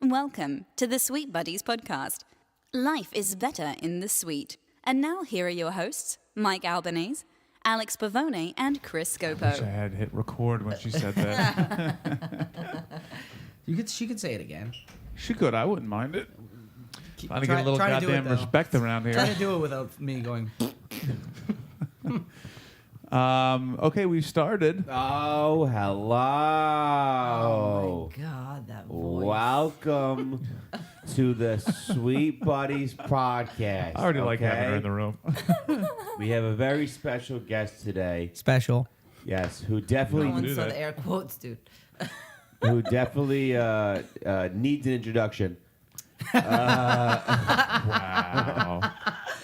Welcome to the Sweet Buddies podcast. Life is better in the sweet. And now here are your hosts, Mike Albanese, Alex Pavone, and Chris Scopo. I wish I had hit record when she said that. She could say it again. She could. I wouldn't mind it. Trying to get a little try to do it, goddamn though. respect around Try here. to do it without me going. Okay, we started. Oh, hello. Oh my God, that voice. Welcome to the Sweet Buddies podcast. I already like having her okay? in the room. We have a very special guest today. Special. Yes, who No definitely one do saw that. the air quotes, dude. needs an introduction. Wow.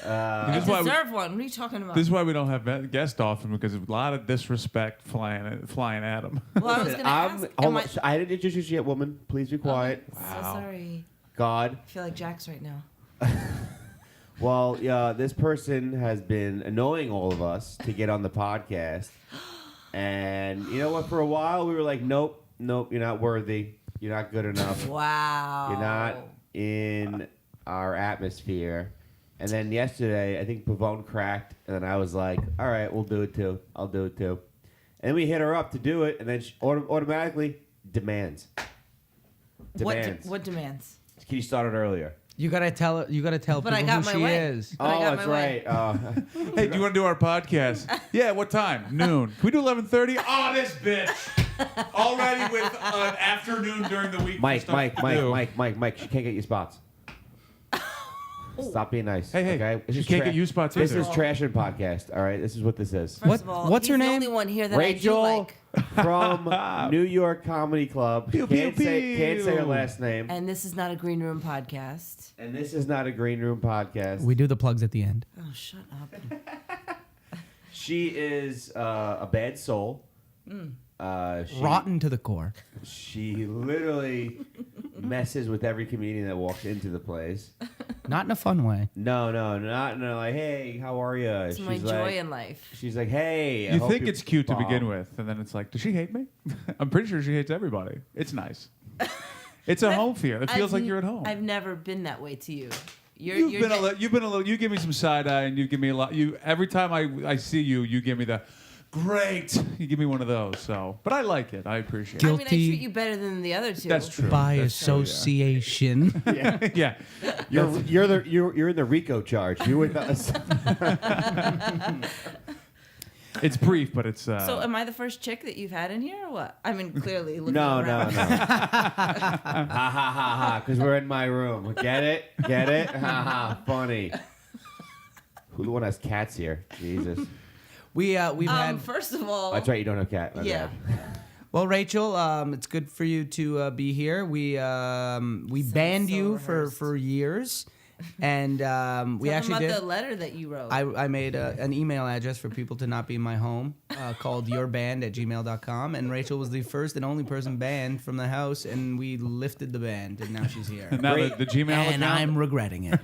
I This is why we- deserve one. What are you talking about? This is why we don't have guests often, because there's a lot of disrespect flying at him. well, I was going to ask. Hold on. I didn't introduce you yet, woman. Please be quiet. So sorry. God. I feel like Jax right now. Well, this person has been annoying all of us to get on the podcast. And you know what? For a while, we were like, nope, you're not worthy. You're not good enough. Wow. You're not in our atmosphere. And then yesterday, I think Pavone cracked, and then I was like, all right, we'll do it too. I'll do it too. And we hit her up to do it, and then she automatically demands. What demands? He started earlier. You gotta tell. You gotta tell But I people got who my she way. is. But I got that's my way. right. Hey, do you want to do our podcast? Yeah, what time? Noon. Can we do 11:30? Oh, this bitch. Already with an afternoon during the week. Mike, for stuff to do. Mike, she can't get you spots. Stop being nice. Hey, okay? she can't get you spots This either. is Trash and Podcast, all right? This is what this is. First of all, what's he's her the name? only one here that Rachel I do like. from New York Comedy Club. Pew, pew, Can't say her pew. last name. And this is not a green room podcast. And this is not a Green Room Podcast. We do the plugs at the end. Oh, shut up. She is a bad soul. Rotten to the core. She literally messes with every comedian that walks into the place. Not in a fun way. No, not like, hey, how are you? It's my joy in life. She's like, hey. I You hope think it's cute to bomb. begin with, and then it's like, does she hate me? I'm pretty sure she hates everybody. It's nice. It's a home fear. It feels like you're at home. I've never been that way to you. You've been a little. You give me some side eye, and you give me a lot. You every time I see you, you give me the great. You give me one of those. So, but I like it. I appreciate I it. mean, I Guilty. treat you better than the other two. That's true. By That's true, yeah. association. Yeah. You're in the RICO charge. You with us. It's brief, but it's. So am I the first chick that you've had in here or what? I mean, clearly looking No. around. Ha ha ha! Because we're in my room. Get it? Ha ha! Funny. Who the one has cats here? Jesus. we've had. First of all, That's right. You don't have cat. My yeah. bad. Well, Rachel, it's good for you to be here. We banned so you rehearsed. for years, and we Tell them actually about did. the letter that you wrote. I made an email address for people to not be in my home called yourbanned@gmail.com, and Rachel was the first and only person banned from the house, and we lifted the ban, and now she's here. Now Great. the Gmail And account. I'm regretting it.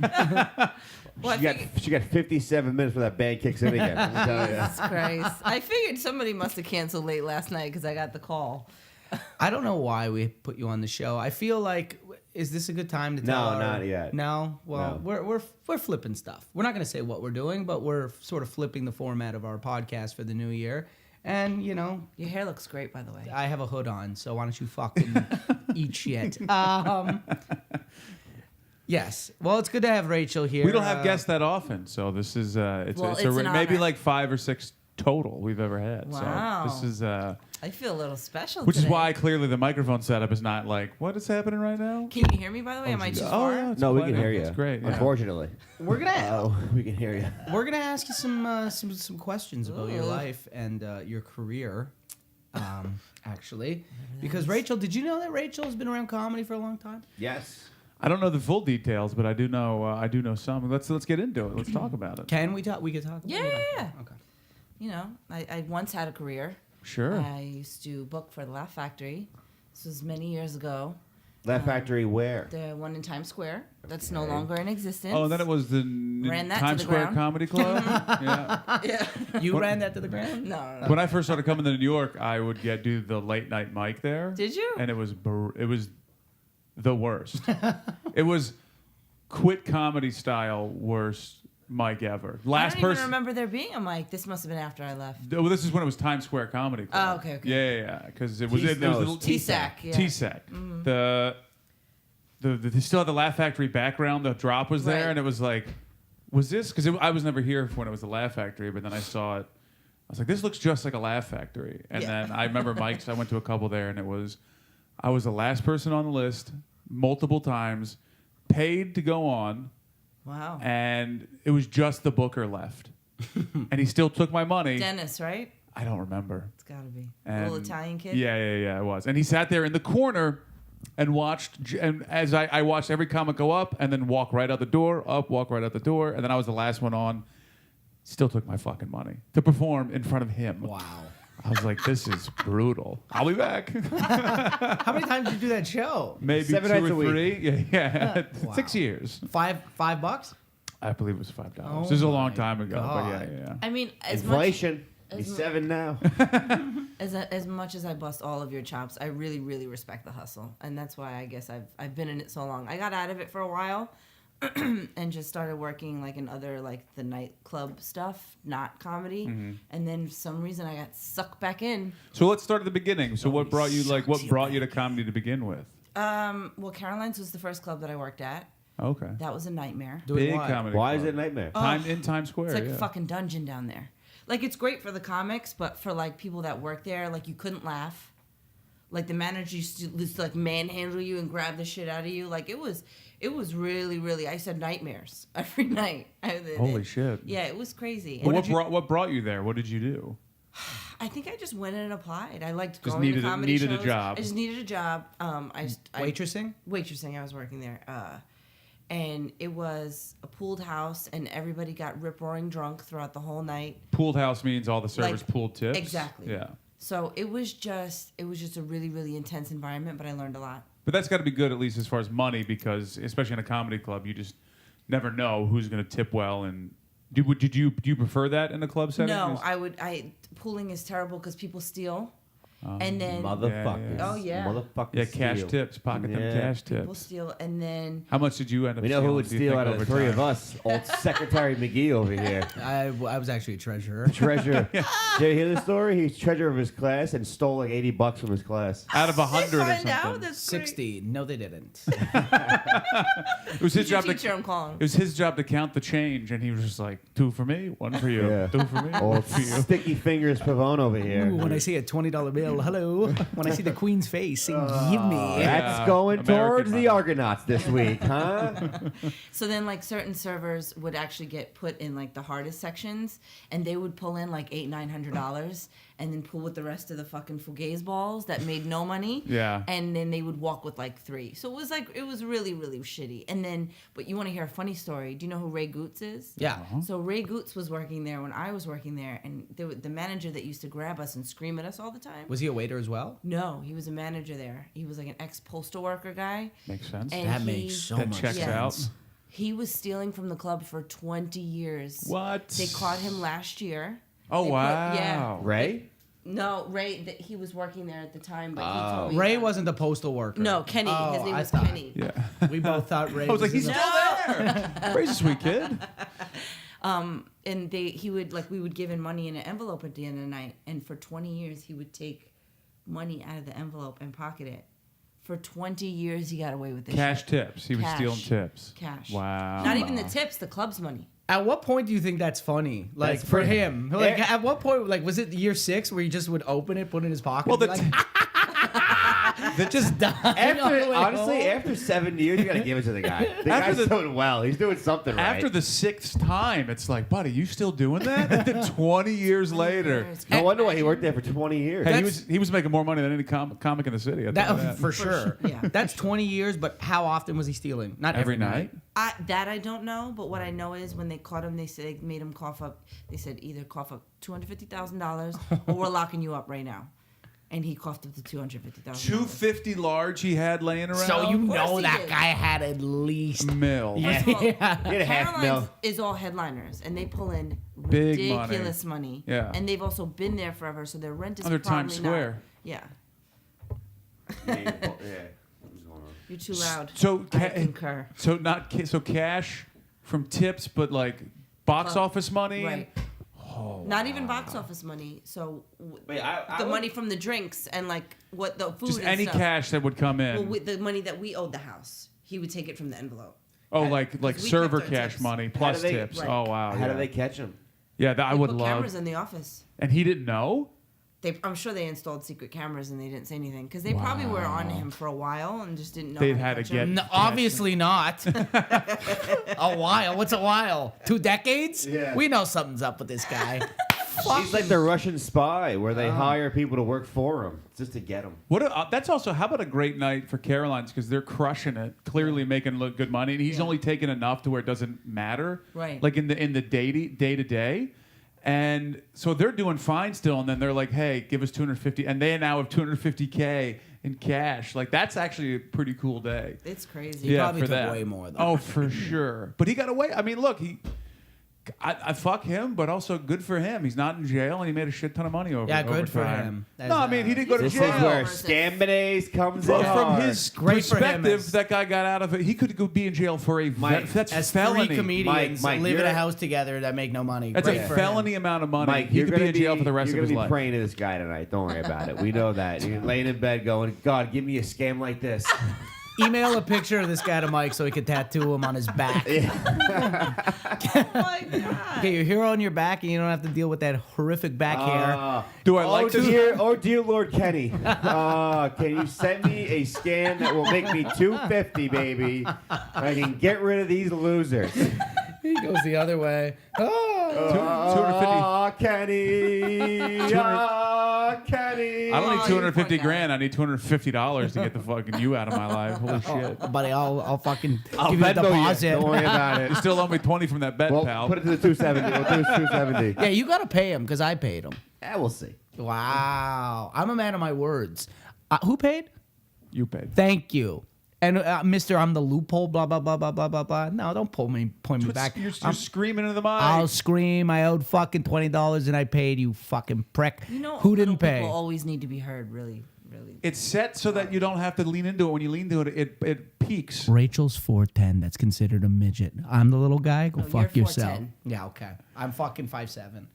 Well, I figured- She got 57 minutes for that band kicks in again. Let me tell you. Jesus Christ. I figured somebody must have canceled late last night because I got the call. I don't know why we put you on the show. I feel like, is this a good time to tell? No, not yet. No, well, No. we're flipping stuff. We're not going to say what we're doing, but we're sort of flipping the format of our podcast for the new year. And you know, Your hair looks great, by the way. I have a hood on, so why don't you fucking eat shit? Yes. Well, it's good to have Rachel here. We don't have guests that often, so this is it's Well, it's an maybe honor. like 5 or 6 total we've ever had. Wow. So this is I feel a little special which is today. why clearly the microphone setup is not like what is happening right now. Can you hear me, by the way? Am I too Oh far? yeah, it's No, we plenty. can hear you. It's great. Yeah. Unfortunately. We're gonna We can hear you. ask you some questions about your Ooh. life and your career. Actually, because Rachel, did you know that Rachel has been around comedy for a long time? Yes. I don't know the full details, but I do know some. Let's get into it. Let's talk about it. Can we talk? We could talk. Yeah, about it? yeah, yeah. Okay. You know, I once had a career. Sure. I used to book for the Laugh Factory. This was many years ago. Laugh Factory where? The one in Times Square. That's no longer in existence. Oh, and then it was the Ran that to Times the Square ground. Comedy Club. Yeah. Yeah. You ran that to the ground? No. When I first started coming to New York, I would do the late night mic there. Did you? And it was the worst. It was quit comedy style worst mic ever. I don't even remember there being a mic. This must have been after I left. Well, this is when it was Times Square Comedy Club. Oh, okay. Yeah. Because it was the little T-Sac. Yeah. T-Sac. They still had the Laugh Factory background. The drop was there, Right. and it was like, was this? Because I was never here when it was the Laugh Factory, but then I saw it. I was like, this looks just like a Laugh Factory. And then I remember Mike's. I went to a couple there, and I was the last person on the list multiple times, paid to go on. Wow. And it was just the booker left. And he still took my money. Dennis, right? I don't remember. It's got to be. And Little Italian kid? Yeah, it was. And he sat there in the corner and watched. And as I watched every comic go up and then walk right out the door, walk right out the door. And then I was the last one on. Still took my fucking money to perform in front of him. Wow. I was like, this is brutal. I'll be back. How many times did you do that show? Maybe 7 2 nights or a week. 3. Yeah. Wow. 6 years. $5? I believe it was $5. Oh this is a long my time ago. God. But yeah. I mean, Inflation. as He's mu- 7 now. as much as I bust all of your chops, I really, really respect the hustle. And that's why I guess I've been in it so long. I got out of it for a while and just started working like in other like the nightclub stuff, not comedy. And then for some reason I got sucked back in. So let's start at the beginning. So what brought you to comedy to begin with? Well, Caroline's was the first club that I worked at. Okay. That was a nightmare. Doing Big what? comedy. Why is club. it a nightmare? In Times Square? It's like yeah. a fucking dungeon down there. Like it's great for the comics, but for like people that work there, like you couldn't laugh. Like the manager used to just like manhandle you and grab the shit out of you. Like it was really, really. I said nightmares every night. Holy shit. Yeah, it was crazy. Well, And what brought you there? What did you do? I think I just went in and applied. I liked Just going needed to a- comedy needed a shows. job. I just needed a job. Waitressing? Waitressing. I was working there. And it was a pooled house, and everybody got rip roaring drunk throughout the whole night. Pooled house means all the servers Like, pooled tips. exactly. Yeah. So it was just a really, really intense environment, but I learned a lot. But that's got to be good, at least as far as money, because especially in a comedy club, you just never know who's going to tip well. And do you prefer that in a club setting? No, pooling is terrible because people steal, and then Motherfuckers. Oh, yeah. Motherfuckers. Yeah, cash steal. tips, pocket them cash people tips. steal, and then How much did you end up? We know who stealing, would do you steal think, out of the over 3 time? of us. Old Secretary McGee over here. I was actually a treasurer. Treasurer. Did you hear the story? He's treasurer of his class and stole like $80 from his class. Out of 100 or find out something. that's great. 60. No, they didn't. It was his Your job teacher, I'm calling. It was his job to count the change, and he was just like, 2 for me, 1 for you, Yeah. 2 for me, 1 Old for you. sticky fingers Pavone over here. Ooh, when I see a $20 bill, hello. When I see the Queen's face, saying, give me. That's Yeah. going American towards money. the Argonauts this week, huh? So then, like, certain servers would actually get put in like the hardest sections, and they would pull in like $800-900, and then pull with the rest of the fucking fugazi balls that made no money. Yeah. And then they would walk with like 3. So it was really, really shitty. And then, but you want to hear a funny story? Do you know who Ray Goots is? Yeah. So Ray Goots was working there when I was working there, and the manager that used to grab us and scream at us all the time. Was he a waiter as well? No, he was a manager there. He was like an ex-postal worker guy. Makes sense. And That he- makes so That much checks sense. out. He was stealing from the club for 20 years. What? They caught him last year. Oh, They put- wow. yeah. Ray? No, Ray, he was working there at the time, but he told me Ray that- wasn't the postal worker. No, Kenny. Oh, His name I was thought. Kenny. Yeah. We both thought Ray I was like, in he's the- still there. Ray's a sweet kid. And we would give him money in an envelope at the end of the night, and for 20 years he would take money out of the envelope and pocket it. For 20 years he got away with this. Cash shit. tips. He was Cash. stealing tips. Cash. Wow. Not even the tips, the club's money. At what point do you think that's funny? Like, That's for pretty- him. Like, at what point, like, was it year 6 where he just would open it, put it in his pocket? Well, and be the like, just die. After 7 years, you gotta give it to the guy. The After guy's the- doing well. He's doing something right. After the 6th time, it's like, buddy, you still doing that? And then 20 years later. No wonder why he worked there for 20 years. Hey, That's- he was making more money than any comic in the city. I'll tell you That, for sure. Yeah. That's 20 years, but how often was he stealing? Not Every night? That I don't know, but what I know is when they caught him, they said they made him cough up. They said either cough up $250,000 or we're locking you up right now. And he coughed up to $250,000. 250 large he had laying around. So you Of course know he that did. guy had at least. Mil. First of all, Get a half Caroline's mil. is all headliners, and they pull in Big ridiculous money. Yeah. And they've also been there forever, so their rent is Under probably Times not- Square. Yeah. Yeah. What's going on? You're too loud. So I concur. So cash from tips, but like box office money. Right. Oh, Not even box office money. So Wait, I the would- money from the drinks and like what the food. just and any stuff. cash that would come in. Well, with the money that we owed the house, he would take it from the envelope. oh, like we server kept our cash tips. money plus do they- tips. Right. Oh wow. How yeah. do they catch him? Yeah, that I They would put love. cameras in the office. And he didn't know. I'm sure they installed secret cameras and they didn't say anything because they probably were on him for a while and just didn't know. They'd how had to catch get- him. No, obviously not. A while. What's a while? 2 decades? Yeah. We know something's up with this guy. He's like the Russian spy, where they hire people to work for him just to get him. That's also how about a great night for Caroline's because they're crushing it, clearly making look good money, and he's only taking enough to where it doesn't matter, Right. Like in the day to day, and so they're doing fine still, and then they're like, hey, give us 250, and they now have 250K in cash. Like that's actually a pretty cool day. It's crazy. Yeah. probably for took that. way more, though. Oh, for sure. But he got away. I mean, look, I fuck him, but also good for him. He's not in jail, and he made a shit ton of money over. Yeah, good over for time. him. That's, No, I mean he didn't go to This jail. is where Jail. Scambinays comes Well, in. from hard. his Great for him perspective, as- that guy got out of it. He could go be in jail for a Mike, that's As felony. 3 comedians Mike, live in a you're- house together that make no money. That's Great a for felony him. amount of money. Mike, he you're could gonna be in jail for the rest you're of his gonna life. be praying to this guy tonight. Don't worry about it. We know that. You're laying in bed going, God, give me a scam like this. Email a picture of this guy to Mike so he can tattoo him on his back. Oh my god. Okay, you're here on your back and you don't have to deal with that horrific back hair. Do I like to? Dear Lord Kenny, can you send me a scan that will make me 250, baby? I can get rid of these losers. He goes the other way. Oh. 250. Kenny. Kenny. I don't need Oh, 250 you poor guy. grand. I need $250 to get the fucking you out of my life. Holy shit! Buddy, I'll fucking I'll give you a Venmo you. deposit. Don't worry about it. You still owe me 20 from that bet, Well, pal. put it to the 270. We'll do 270. Yeah, you got to pay him because I paid him. Yeah, we'll see. Wow. I'm a man of my words. Who paid? You paid. Thank you. And Mr. I'm the loophole, blah, blah, blah, blah, blah, blah, blah. No, don't point me back. You're I'm- screaming into the mic. I'll scream. I owed fucking $20 and I paid you, fucking prick. You know, Who little didn't pay? People always need to be heard. Really, really. It's set so that you don't have to lean into it. When you lean into it, it peaks. Rachel's 4'10". That's considered a midget. I'm the little guy. Go No, fuck you're yourself. 4'10". Yeah, okay. I'm fucking 5'7".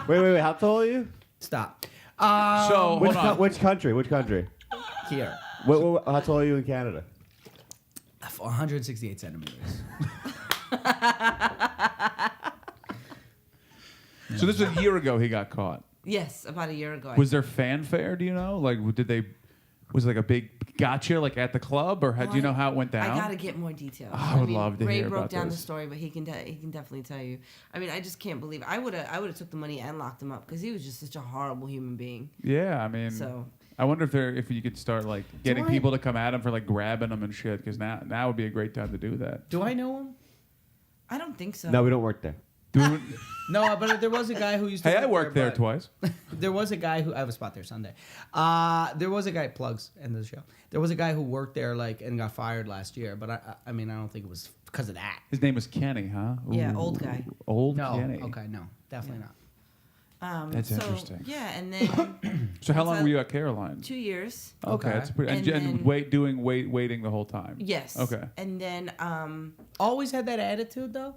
Wait. How tall are you? Stop. So hold on. Which country? Which country? Here. How tall are you in Canada? 168 centimeters. So this was a year ago he got caught. Yes, about a year ago. Was there fanfare? Do you know? Like, did they? Was it like a big gotcha, like at the club, or do you know how it went down? I gotta get more details. I would love to Ray hear broke about down this. the story, but he can definitely tell you. I mean, I just can't believe I would have took the money and locked him up because he was just such a horrible human being. Yeah, I mean, So I wonder if you could start like getting people to come at him for like grabbing them and shit, because now would be a great time to do that. Do I know him? I don't think so. No, we don't work there. No, but there was a guy who used to Hey, I worked there but twice. There was a guy who I have a spot there Sunday. There was a guy plugs end of the show. There was a guy who worked there and got fired last year, but I mean I don't think it was because of that. His name was Kenny, huh? Yeah, Ooh, old guy. Old No, Kenny. okay, no, definitely not. That's so, interesting. Yeah, and then So how What's long that? were you at Caroline? 2 years. Okay, Okay. that's pretty. And, And then- waiting the whole time. Yes. Okay. And then Always had that attitude though.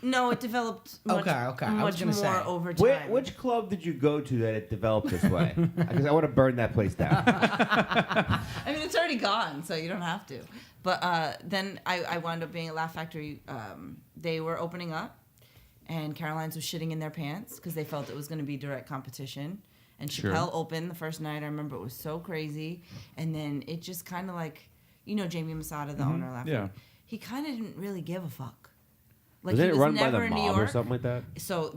no, it developed much, Okay, okay. I was much gonna more say. over time. Which club did you go to that it developed this way? Because I want to burn that place down. I mean, it's already gone, so you don't have to. But then I wound up being at Laugh Factory. They were opening up, and Caroline's was shitting in their pants because they felt it was going to be direct competition. And Sure. Chappelle opened the first night. I remember it was so crazy. And then it just kind of like, Jamie Masada, the owner of Laugh Yeah. Factory, he kind of didn't really give a fuck. Like, Was he it run by never the in New mob or York. something like that? So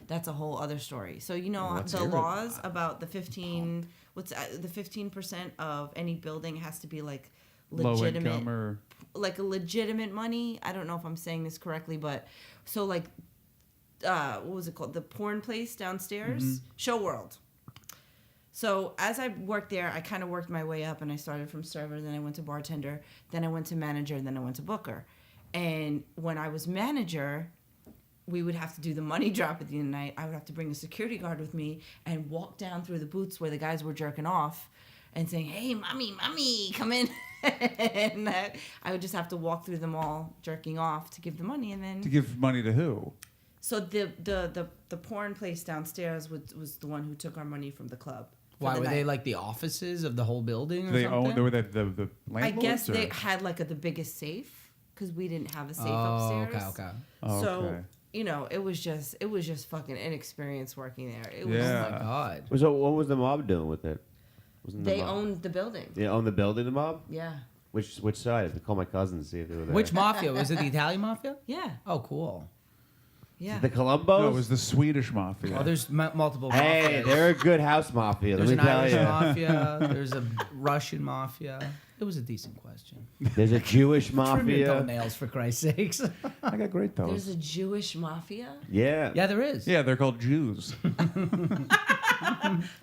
that's a whole other story. So Let's the hear it. laws about the 15% of any building has to be like Low legitimate, income or like a legitimate money. I don't know if I'm saying this correctly, but so like what was it called? The porn place downstairs, Show World. So as I worked there, I kind of worked my way up, and I started from server, then I went to bartender, then I went to manager, then I went to booker. And when I was manager, we would have to do the money drop at the end of the night. I would have to bring a security guard with me and walk down through the booths where the guys were jerking off and saying, "Hey, mommy, come in." And I would just have to walk through them all jerking off to give the money, and then To give money to who? so the porn place downstairs was the one who took our money from the club. for Why the were they night. like the offices of the whole building? Or They something? own. Were they the I landlords? guess they or? had like the biggest safe because we didn't have a safe Oh, upstairs. okay. Oh, So okay. it was just fucking inexperience working there. It was Yeah. Oh my god. So what was the mob doing with it? Wasn't the they mob- owned the building. They owned the building, the mob? Yeah. Which side? I have to call my cousin to see if they were there. Which mafia? Was it the Italian mafia? Yeah. Oh, cool. Yeah. The Columbos? No, it was the Swedish mafia. Oh, there's multiple Hey, mafias. they're a good house mafia. There's Let an me tell Irish you. mafia. There's a Russian mafia. It was a decent question. There's a Jewish Trim your mafia. toenails, for Christ's sakes. I got great toes. There's a Jewish mafia. Yeah. Yeah, there is. Yeah, they're called Jews.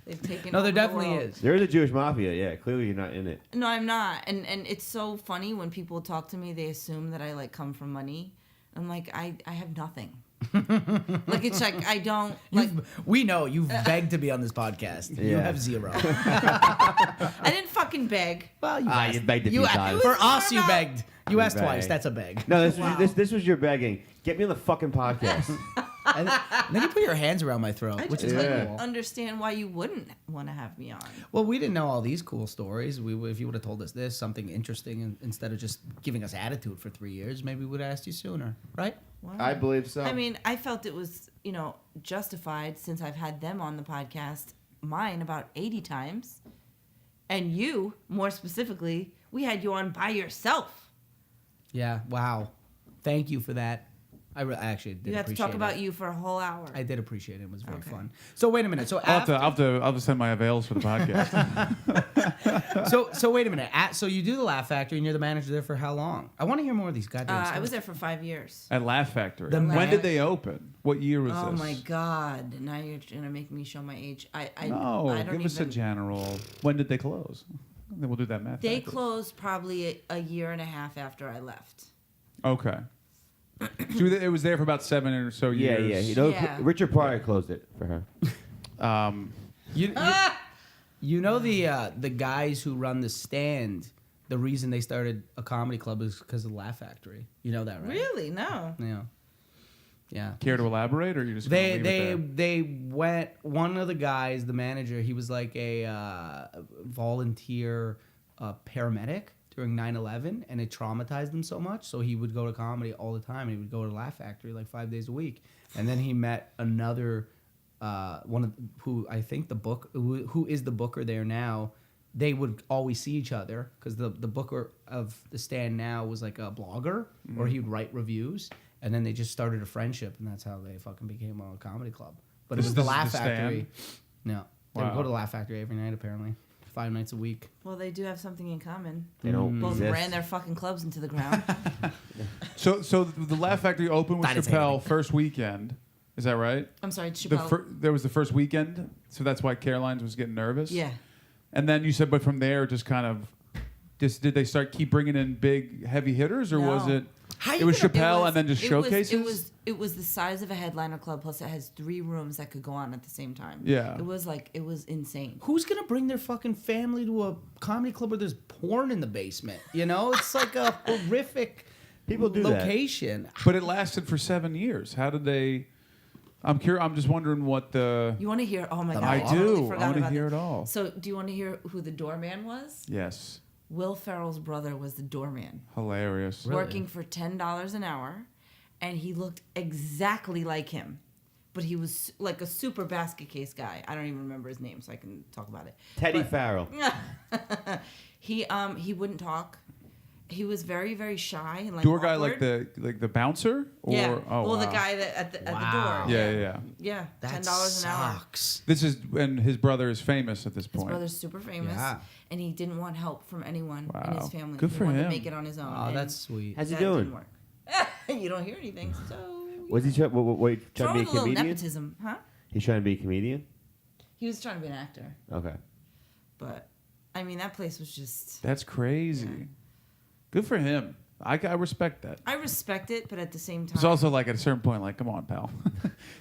They've taken. No, over there the definitely world. is. There is a Jewish mafia. Yeah, clearly you're not in it. No, I'm not. And it's so funny when people talk to me, they assume that I like come from money. I'm like, I have nothing. Like it's like I don't like. We know you've begged to be on this podcast. You Yeah. have zero. I didn't fucking beg. Well, you Ah, asked. you begged a You few a- times. For us, you about- begged. You asked begged. twice. That's a beg. No, this Wow. was this was your begging. Get me on the fucking podcast. And then you put your hands around my throat, I which just is Yeah. couldn't understand why you wouldn't want to have me on. Well, we didn't know all these cool stories. If you would have told us this, something interesting, instead of just giving us attitude for 3 years, maybe we would have asked you sooner, right? Wow. I believe so. I mean, I felt it was, justified since I've had them on the podcast, mine about 80 times. And you, more specifically, we had you on by yourself. Yeah. Wow. Thank you for that. I actually did You had to appreciate talk about it. you for a whole hour. I did appreciate it. It was very Okay. fun. So wait a minute. So I'll after, have to send my avails for the podcast. so wait a minute. So you do the Laugh Factory, and you're the manager there for how long? I want to hear more of these goddamn. I stories. was there for 5 years. At Laugh Factory. The When Laugh- did they open? What year was Oh this? my God! Now you're gonna make me show my age. I No, I don't give us a even. general. When did they close? Then we'll do that math. They backwards. closed probably a year and a half after I left. Okay. So it was there for about 7 or so yeah, years. yeah. Yeah. Richard Pryor closed it for her. You know the guys who run the stand. The reason they started a comedy club is because of the Laugh Factory. You know that, right? Really? No. Yeah. Yeah. Care to elaborate, or you just gonna leave it there? They went. One of the guys, the manager, he was like a volunteer paramedic during 9/11, and it traumatized him so much. So he would go to comedy all the time. He would go to Laugh Factory like 5 days a week, and then he met another one of who I think who is the booker there now. They would always see each other because the booker of the stand now was like a blogger, or he would write reviews. And then they just started a friendship, and that's how they fucking became a comedy club. But it This was is the the Laugh Stand? Factory. No, they would Wow. go to the Laugh Factory every night apparently, 5 nights a week. Well, they do have something in common. They don't Both exist. ran their fucking clubs into the ground. So the Laugh Factory opened with That is Chappelle anything. first weekend. Is that right? I'm sorry, The Chappelle. there was the first weekend, so that's why Caroline's was getting nervous. Yeah. And then you said, but from there, just kind of, did they start keep bringing in big heavy hitters, or was No. it? How It you was gonna- Chappelle and then just showcases. It was the size of a headliner club, plus it has 3 rooms that could go on at the same time. Yeah. It was insane. Who's gonna bring their fucking family to a comedy club where there's porn in the basement? You know, it's like a horrific People do that. location. But it lasted for 7 years. How did they? I'm curious. I'm just wondering what the. You want to hear? Oh my god! I totally do. forgot I want to about hear that. it all. So, do you want to hear who the doorman was? Yes. Will Ferrell's brother was the doorman, Hilarious. Really? working for $10 an hour, and he looked exactly like him, but he was like a super basket case guy. I don't even remember his name, so I can talk about it. Teddy But- Farrell. He wouldn't talk. He was very, very shy and like Door guy, awkward. like the bouncer, or Yeah. oh well, the wow. guy that at the Wow. door. Yeah. Yeah. That $10 an hour. sucks. This is and his brother is famous at this His point. brother's super famous, Yeah. and he didn't want help from anyone in Wow. his family. Good he for wanted him. to make it on his own. Oh, and that's sweet. How's he that doing? didn't work. You don't hear anything, so Was he trying to throw be in a a little comedian? nepotism, huh? He's trying to be a comedian? He was trying to be an actor, Okay. but I mean that place was just That's crazy. Yeah. Good for him. I respect that. I respect it, but at the same time, It's also like at a certain point, like, come on, pal,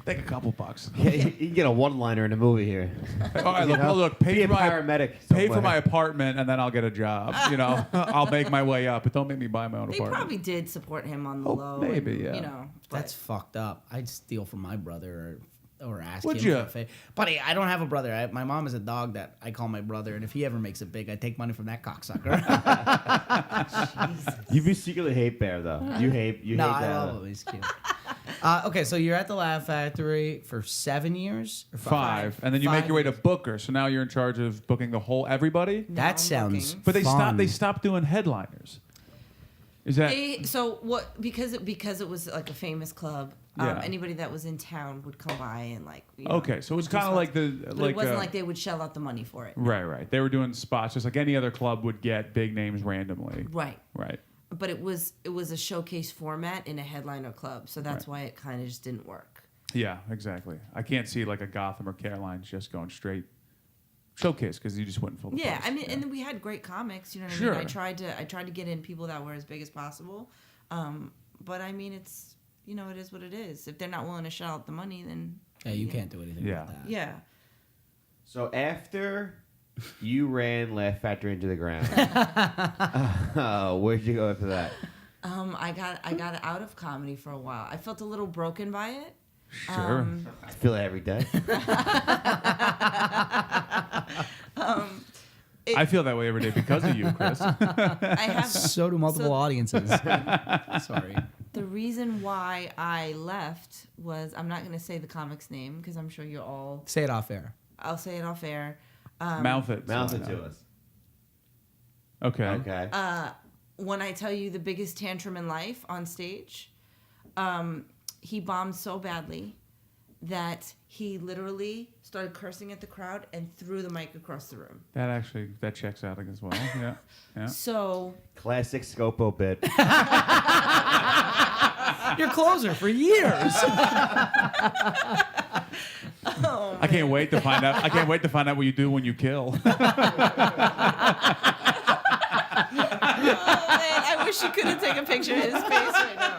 take a couple bucks. Yeah, you can get a one-liner in a movie here. All right, You know? look, Be pay a for my paramedic pay for somewhere. my apartment, and then I'll get a job. You know, I'll make my way up, but don't make me buy my own they apartment. probably did support him on the Oh, low. maybe, and, yeah. You know, but That's fucked up. I'd steal from my brother or ask Would him you? for a favor. Buddy, I don't have a brother. My mom is a dog that I call my brother, and if he ever makes it big, I take money from that cocksucker. You be secretly hate Bear though. You hate no, hate I that. love him. He's cute. Okay, so you're at the Laugh Factory for 7 years? Or 5, and then you make your way to Booker. So now you're in charge of booking the whole everybody. now That I'm sounds looking. But they fun. stopped doing headliners. Is that So what? Because it was like a famous club. Yeah. Anybody that was in town would come by and like. okay? So it's do kind of spots. like the But like it wasn't like they would shell out the money for it. right. They were doing spots just like any other club would get big names randomly. Right. Right. But it was a showcase format in a headliner club, so that's why it kind of just didn't work. Yeah, exactly. I can't see like a Gotham or Caroline's just going straight showcase because you just wouldn't fill the Yeah, place. I mean, and then we had great comics. You know what I Sure. mean? I tried to get in people that were as big as possible, but I mean, it's it is what it is. If they're not willing to shell out the money, then Yeah, you can't do anything Yeah. about that. yeah. So after you ran Laugh Factory into the ground, where'd you go after that? I got out of comedy for a while. I felt a little broken by it. Sure. I feel it every day. I feel that way every day because of you, Chris. I have So do multiple So- audiences. Sorry. the reason why I left was I'm not going to say the comic's name because I'm sure you're all. Say it off air. I'll say it off air. Mouth it. Mouth so I it know. to us. Okay. Okay. When I tell you the biggest tantrum in life on stage, he bombed so badly that he literally started cursing at the crowd and threw the mic across the room. That checks out as well. Yeah. Yeah. So Classic Scopo bit. Your closer for years. I can't wait to find out. I can't wait to find out what you do when you kill. oh, man, I wish you could have taken a picture of his face right now.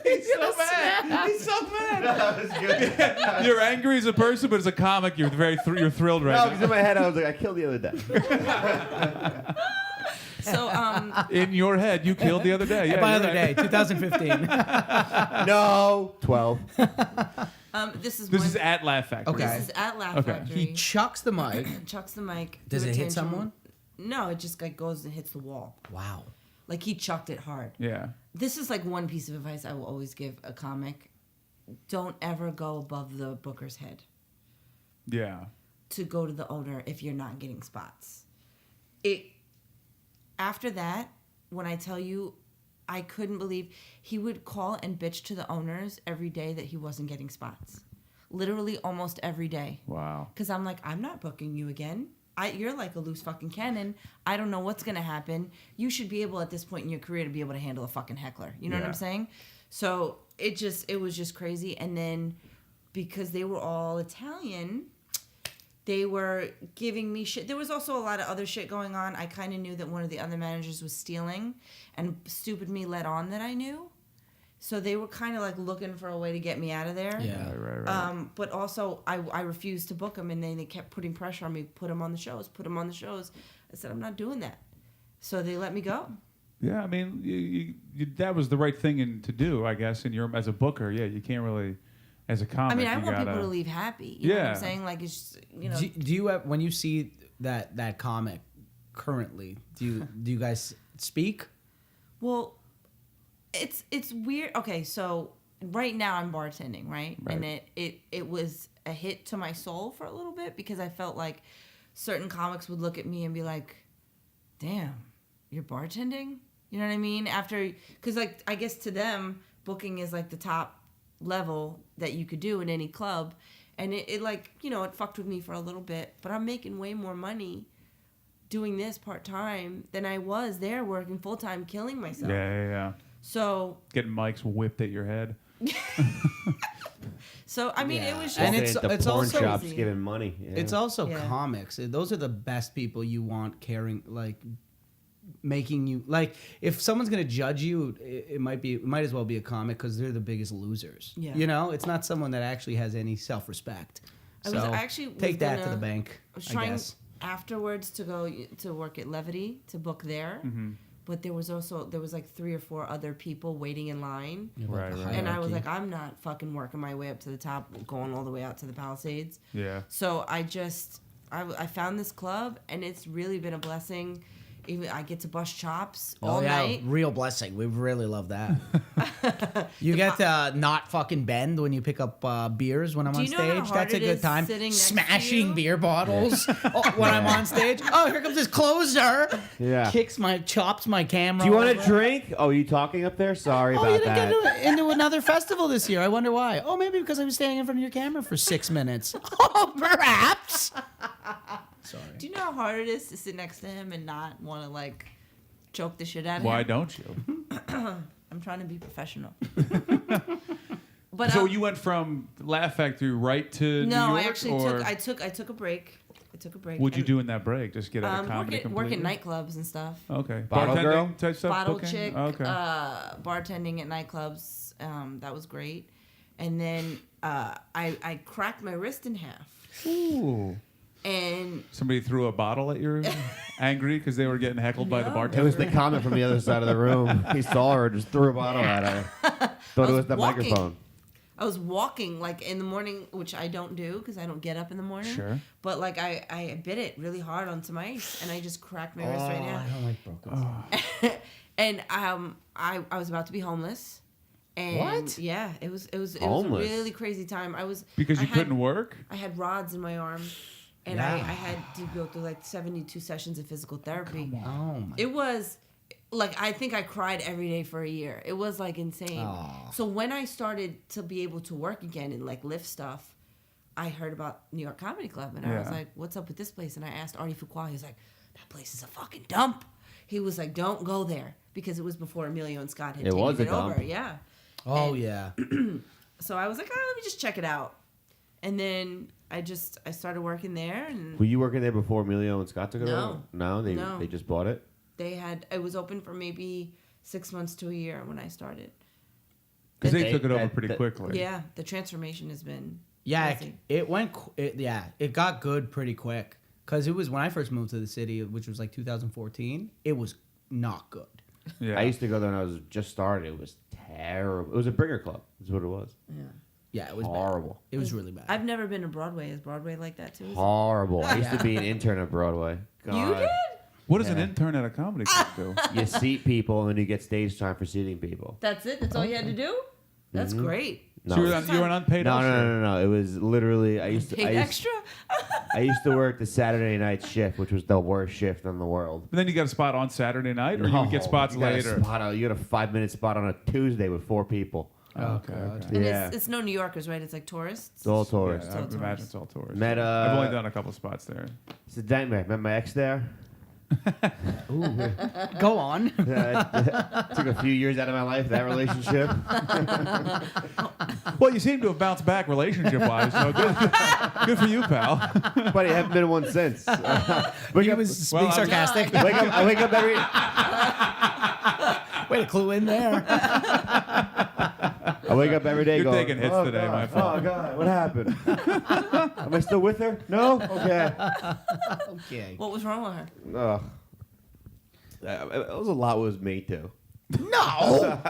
He's so mad. He's so mad. That was good. You're angry as a person, but as a comic, you're you're thrilled No, right because in my head I was like, I killed the other day. So now. In your head, you killed the other day. Yeah. By you're other right. day, 2015. No, 12. this is This one, is at Laugh Factory. Okay. This is at Laugh Okay. Factory. He chucks the mic. chucks the mic. Does threw a it hit tantrum. someone? No, it just like goes and hits the wall. Wow. Like he chucked it hard. Yeah. This is like one piece of advice I will always give a comic. Don't ever go above the booker's head Yeah. to go to the owner if you're not getting spots. After that, when I tell you, I couldn't believe he would call and bitch to the owners every day that he wasn't getting spots. Literally almost every day. Wow. Because I'm like, I'm not booking you again. You're like a loose fucking cannon. I don't know what's going to happen. You should be able at this point in your career to be able to handle a fucking heckler. You know what Yeah. I'm saying? So it was just crazy. And then because they were all Italian, they were giving me shit. There was also a lot of other shit going on. I kind of knew that one of the other managers was stealing, and stupid me let on that I knew. So they were kind of like looking for a way to get me out of there. Yeah. Right. But also, I refused to book them, and then they kept putting pressure on me. Put them on the shows. Put them on the shows. I said, I'm not doing that. So they let me go. Yeah. I mean, you, that was the right thing to do, I guess. As a booker, yeah, you can't really, as a comic. I mean, I you want gotta, people to leave happy. You know what Yeah. I'm saying? Like, it's just, Do you have, when you see that comic currently, do you guys speak? Well, it's weird. Okay, so right now I'm bartending, right? And it was a hit to my soul for a little bit because I felt like certain comics would look at me and be like, "Damn, you're bartending?" You know what I mean? Because like I guess to them, booking is like the top level that you could do in any club, and it like it fucked with me for a little bit. But I'm making way more money doing this part time than I was there working full time, killing myself. Yeah. So Getting mics whipped at your head. So I mean, Yeah. it was just. And Walking it's- into it's porn also- shops Crazy. giving money. Yeah. It's also Yeah. comics. Those are the best people you want caring, like making you like. If someone's gonna judge you, it might as well be a comic because they're the biggest losers. Yeah. You know, it's not someone that actually has any self-respect. I So actually was take that to gonna- the bank. I was I trying guess. afterwards to go to work at Levity to book there, but there was like 3 or 4 other people waiting in line. Right, right. And I was like, I'm not fucking working my way up to the top, going all the way out to the Palisades. Yeah. So I found this club, and it's really been a blessing. Even I get to bust chops all night. real blessing. We really love that. You get to not fucking bend when you pick up beers when I'm Do on you know how stage. hard That's a it good is time. sitting next to Smashing you? beer bottles when I'm on stage. Oh, here comes this closer. Yeah. Chops my camera. Do you want over. a drink? Oh, you talking up there? Sorry Oh, about you didn't that. get into another festival this year. I wonder why. Oh, maybe because I was standing in front of your camera for 6 minutes. Oh, perhaps. Sorry. Do you know how hard it is to sit next to him and not want to like choke the shit out of Why him? don't you? I'm trying to be professional. But So you went from Laugh Factory right to no, New I York, actually or took a break. I took a break. what'd you and, do in that break? Just get out of comedy work at completely? nightclubs and stuff. Okay. Bottle Bartending girl? type stuff. Bottle booking? chick, Okay. bartending at nightclubs. That was great. And then I cracked my wrist in half. Ooh. And Somebody threw a bottle at your angry because they were getting heckled by the No. It bartender. was the comment from the other side of the room. He saw her, just threw a bottle at her. Thought it was the walking. microphone. I was walking like in the morning, which I don't do because I don't get up in the morning. Sure. But like I bit it really hard on some ice and I just cracked my wrist right now. I don't like broken. And I was about to be homeless. And What? yeah, it was a Homeless? really crazy time. Because you I had- couldn't work? I had rods in my arm, and Yeah. I had to go through like 72 sessions of physical therapy. Oh my. It was like I think I cried every day for a year. It was like insane. Aw. So when I started to be able to work again and like lift stuff, I heard about New York Comedy Club, and I was Yeah. like, "What's up with this place?" And I asked Artie Fuqua. He was like, "That place is a fucking dump." He was like, "Don't go there," because it was before Emilio and Scott had It taken was a it over. dump. Yeah. Oh yeah. So I was like, "Oh, let me just check it out." And then I started working there, and Were you working there before Emilio and Scott took it No. over? No, No. they just bought it. it was open for maybe 6 months to a year when I started. Because they They- took it over that- pretty that- quickly. Yeah, the transformation has been Yeah, crazy. it went. It got good pretty quick. Cause it was when I first moved to the city, which was like 2014. It was not good. Yeah. I used to go there when I was just started. It was terrible. It was a bringer club. Is what it was. Yeah. Yeah, it was Horrible. Bad. It was really bad. I've never been to Broadway. Is Broadway like that too? Horrible. I used to be an intern at Broadway. You God. did? What does an Yeah. intern at a comedy club do? You seat people and then you get stage time for seating people. That's it? That's all you had to do? That's great. No, So you were an unpaid no, usher? no. It was literally I used Paid extra? I used to work the Saturday night shift, which was the worst shift in the world. But then you got a spot on Saturday night, or you would get No, spots you got later? you got a 5-minute spot on a Tuesday with 4 people. Okay. And Yeah. it's no New Yorkers, right? It's like tourists. It's all Yeah, tourists. I would tourists. imagine it's all tourists. Met, I've only done a couple spots there. It's a nightmare. Met my ex there. Go on. Took a few years out of my life, that relationship. Well, you seem to have bounced back relationship-wise, so good for you, pal. But I haven't been one since. He was being Well, I'm- sarcastic. I wake up every... Way to clue in there. I wake up every day You're going, taking hits oh, today, God, my friend." Oh, God, what happened? Am I still with her? No? Okay. Okay. What was wrong with her? Ugh. It was a lot was me, too. No.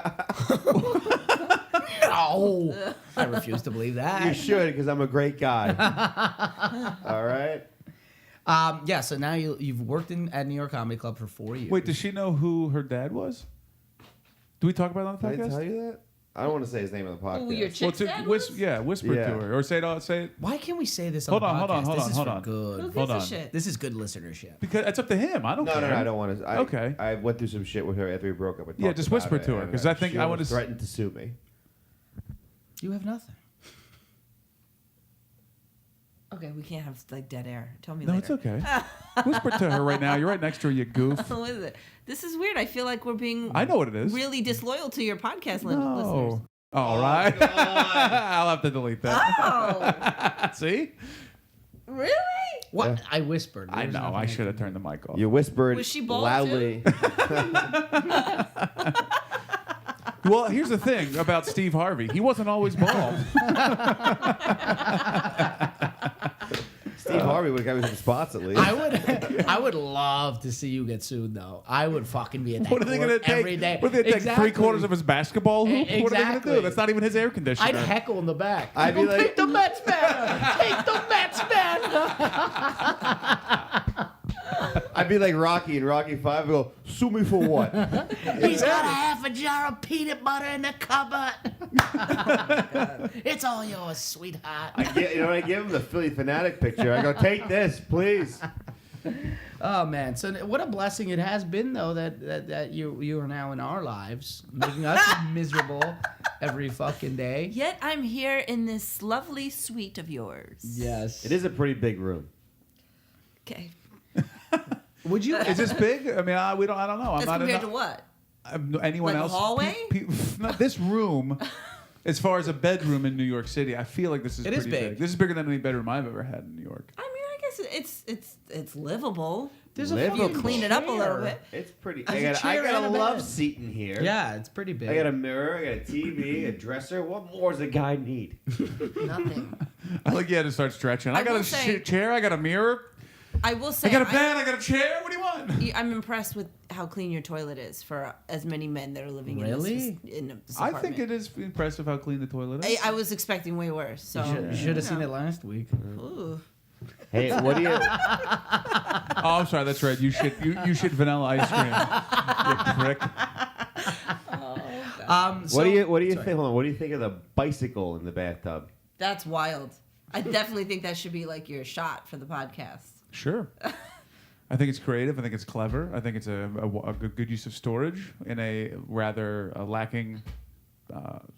No. I refuse to believe You that. should, because I'm a great guy. All right? Yeah. So now you've worked at New York Comedy Club for 4 years. Wait, does she know who her dad was? Do we talk about it on the Did I podcast? tell you that? I don't want to say his name on the podcast. Who your Well, chick's dad was? whisper Yeah. to her, or say it. Say it. Why can't we say this? Hold on on, the hold on, podcast? hold This on, is hold for on. Who Good. Hold gives a on. shit? This is good listenership. Because it's up to him. I don't care. No, I don't want to. Okay. I went through some shit with her after we broke up. Yeah, just whisper to her, 'cause I think I wanna s- threatened to sue me. You have nothing. Okay, we can't have like dead air. Tell me No, later. it's okay. Whisper to her right now. You're right next to her, you goof. What is it? This is weird. I feel like we're being I know what it is. really disloyal to your podcast listeners. No. All right. God. I'll have to delete that. Oh, See? really? What? Yeah. I whispered. I There's know. nothing I can should have do. turned the mic off. You whispered Was she bald, loudly. Well, here's the thing about Steve Harvey. He wasn't always bald. Steve Harvey would have got me some spots at least. I would love to see you get sued though. I would fucking be at that What are they court going to take? every day. What are they going to take? Exactly. 3/4 of his basketball hoop? What are they going to Exactly. do? That's not even his air conditioner. I'd heckle in the back. I'd be like- take the Mets banner. Take the Mets banner. I'd be like Rocky in Rocky 5 and go, sue me for what? He's got a half a jar of peanut butter in the cupboard. It's all yours, sweetheart. You know what I give him? The Philly Fanatic picture. I go, take this, please. Oh man! So what a blessing it has been, though, that you are now in our lives, making us miserable every fucking day. Yet I'm here in this lovely suite of yours. Yes. It is a pretty big room. Okay. Would you? Is this big? I mean, I don't know. I'm As not compared enough- to what? Anyone Like a else? hallway? No, this room, as far as a bedroom in New York City, I feel like this is It is pretty big. big. This is bigger than any bedroom I've ever had in New York. I mean, I guess it's livable. There's If Livable. you clean it up a little bit. It's pretty. There's a I chair got and a a love bed. seat in here. Yeah, it's pretty big. I got a mirror, I got a TV, a dresser. What more does a guy need? Nothing. I like you had to start stretching. I got will a say- chair. I got a mirror. I will say I got a bed. I got a chair. What do you want? I'm impressed with how clean your toilet is for as many men that are living Really? in this I apartment. think it is impressive how clean the toilet is. I was expecting way worse. So You should have seen it last week. Ooh. Hey, what do you? Oh, I'm sorry. That's right. You should vanilla ice cream. You prick. What do you think? Hold on. What do you think of the bicycle in the bathtub? That's wild. I definitely think that should be like your shot for the podcast. Sure. I think it's creative. I think it's clever. I think it's a good use of storage in a rather lacking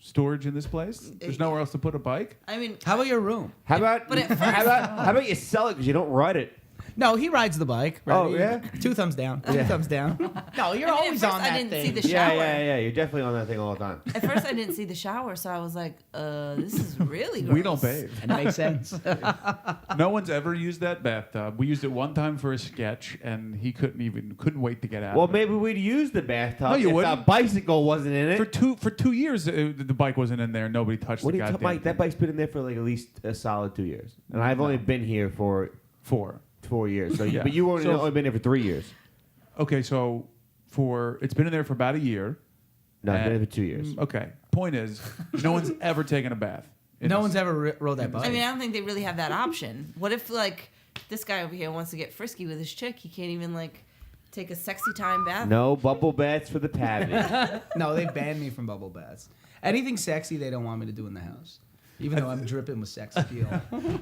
storage in this place. There's nowhere else to put a bike. I mean, How about your room? How about But at first- how about you sell it because you don't ride it? No, he rides the bike. Oh, Ready? yeah? 2 thumbs down. 2 thumbs down. No, you're I mean, always at first on that I didn't thing. see the shower. Yeah. You're definitely on that thing all the time. At first, I didn't see the shower, so I was like, "This is really gross." We don't bathe. And it makes sense. No one's ever used that bathtub. We used it one time for a sketch, and he couldn't wait to get out. Well, of it. maybe we'd use the bathtub No, you if wouldn't. the bicycle wasn't in it. For 2 years, the bike wasn't in there. Nobody touched What the do you goddamn Mike? That thing. bike's been in there for like at least a solid 2 years, and I've only been here for 4. 4 years. So, Yeah. but you So- only been here for 3 years. Okay, so it's been in there for about a year. No, I've been And- here for 2 years. Okay. Point is, no one's ever taken a bath. in No this. one's ever rode that bike. I mean, I don't think they really have that option. What if like this guy over here wants to get frisky with his chick? He can't even like take a sexy time bath. No bubble baths for the tabby. No, they banned me from bubble baths. Anything sexy they don't want me to do in the house. Even though I'm dripping with sex appeal.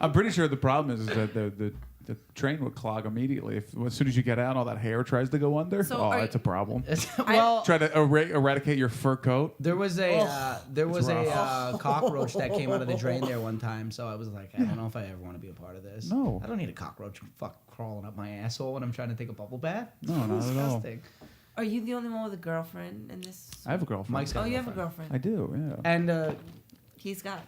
I'm pretty sure the problem is that the train would clog immediately. As soon as you get out, all that hair tries to go under. So are That's a problem. Well, Try to eradicate your fur coat. there was a rough. cockroach that came out of the drain there one time, so I was like, I don't know if I ever want to be a part of this. No. I don't need a cockroach crawling up my asshole when I'm trying to take a bubble bath. No, not at all. Disgusting. Are you the only one with a girlfriend in this? I have a girlfriend. Mike's got Oh, you have a girlfriend. girlfriend. I do, yeah. And He's got.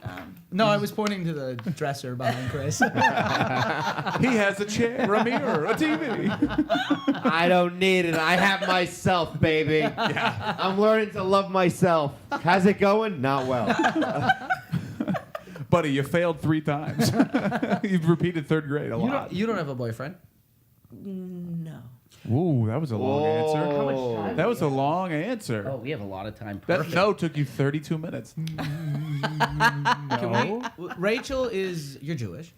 no, I was pointing to the dresser behind Chris. He has a chair, a mirror, a TV. I don't need it. I have myself, baby. Yeah. I'm learning to love myself. How's it going? Not well. Buddy, you failed 3 times. You've repeated 3rd grade a lot. You don't have a boyfriend? No. Ooh, that was a long answer. How much time? That was a long answer. Oh, we have a lot of time. That Perfect. no took you 32 minutes. No. Rachel you're Jewish.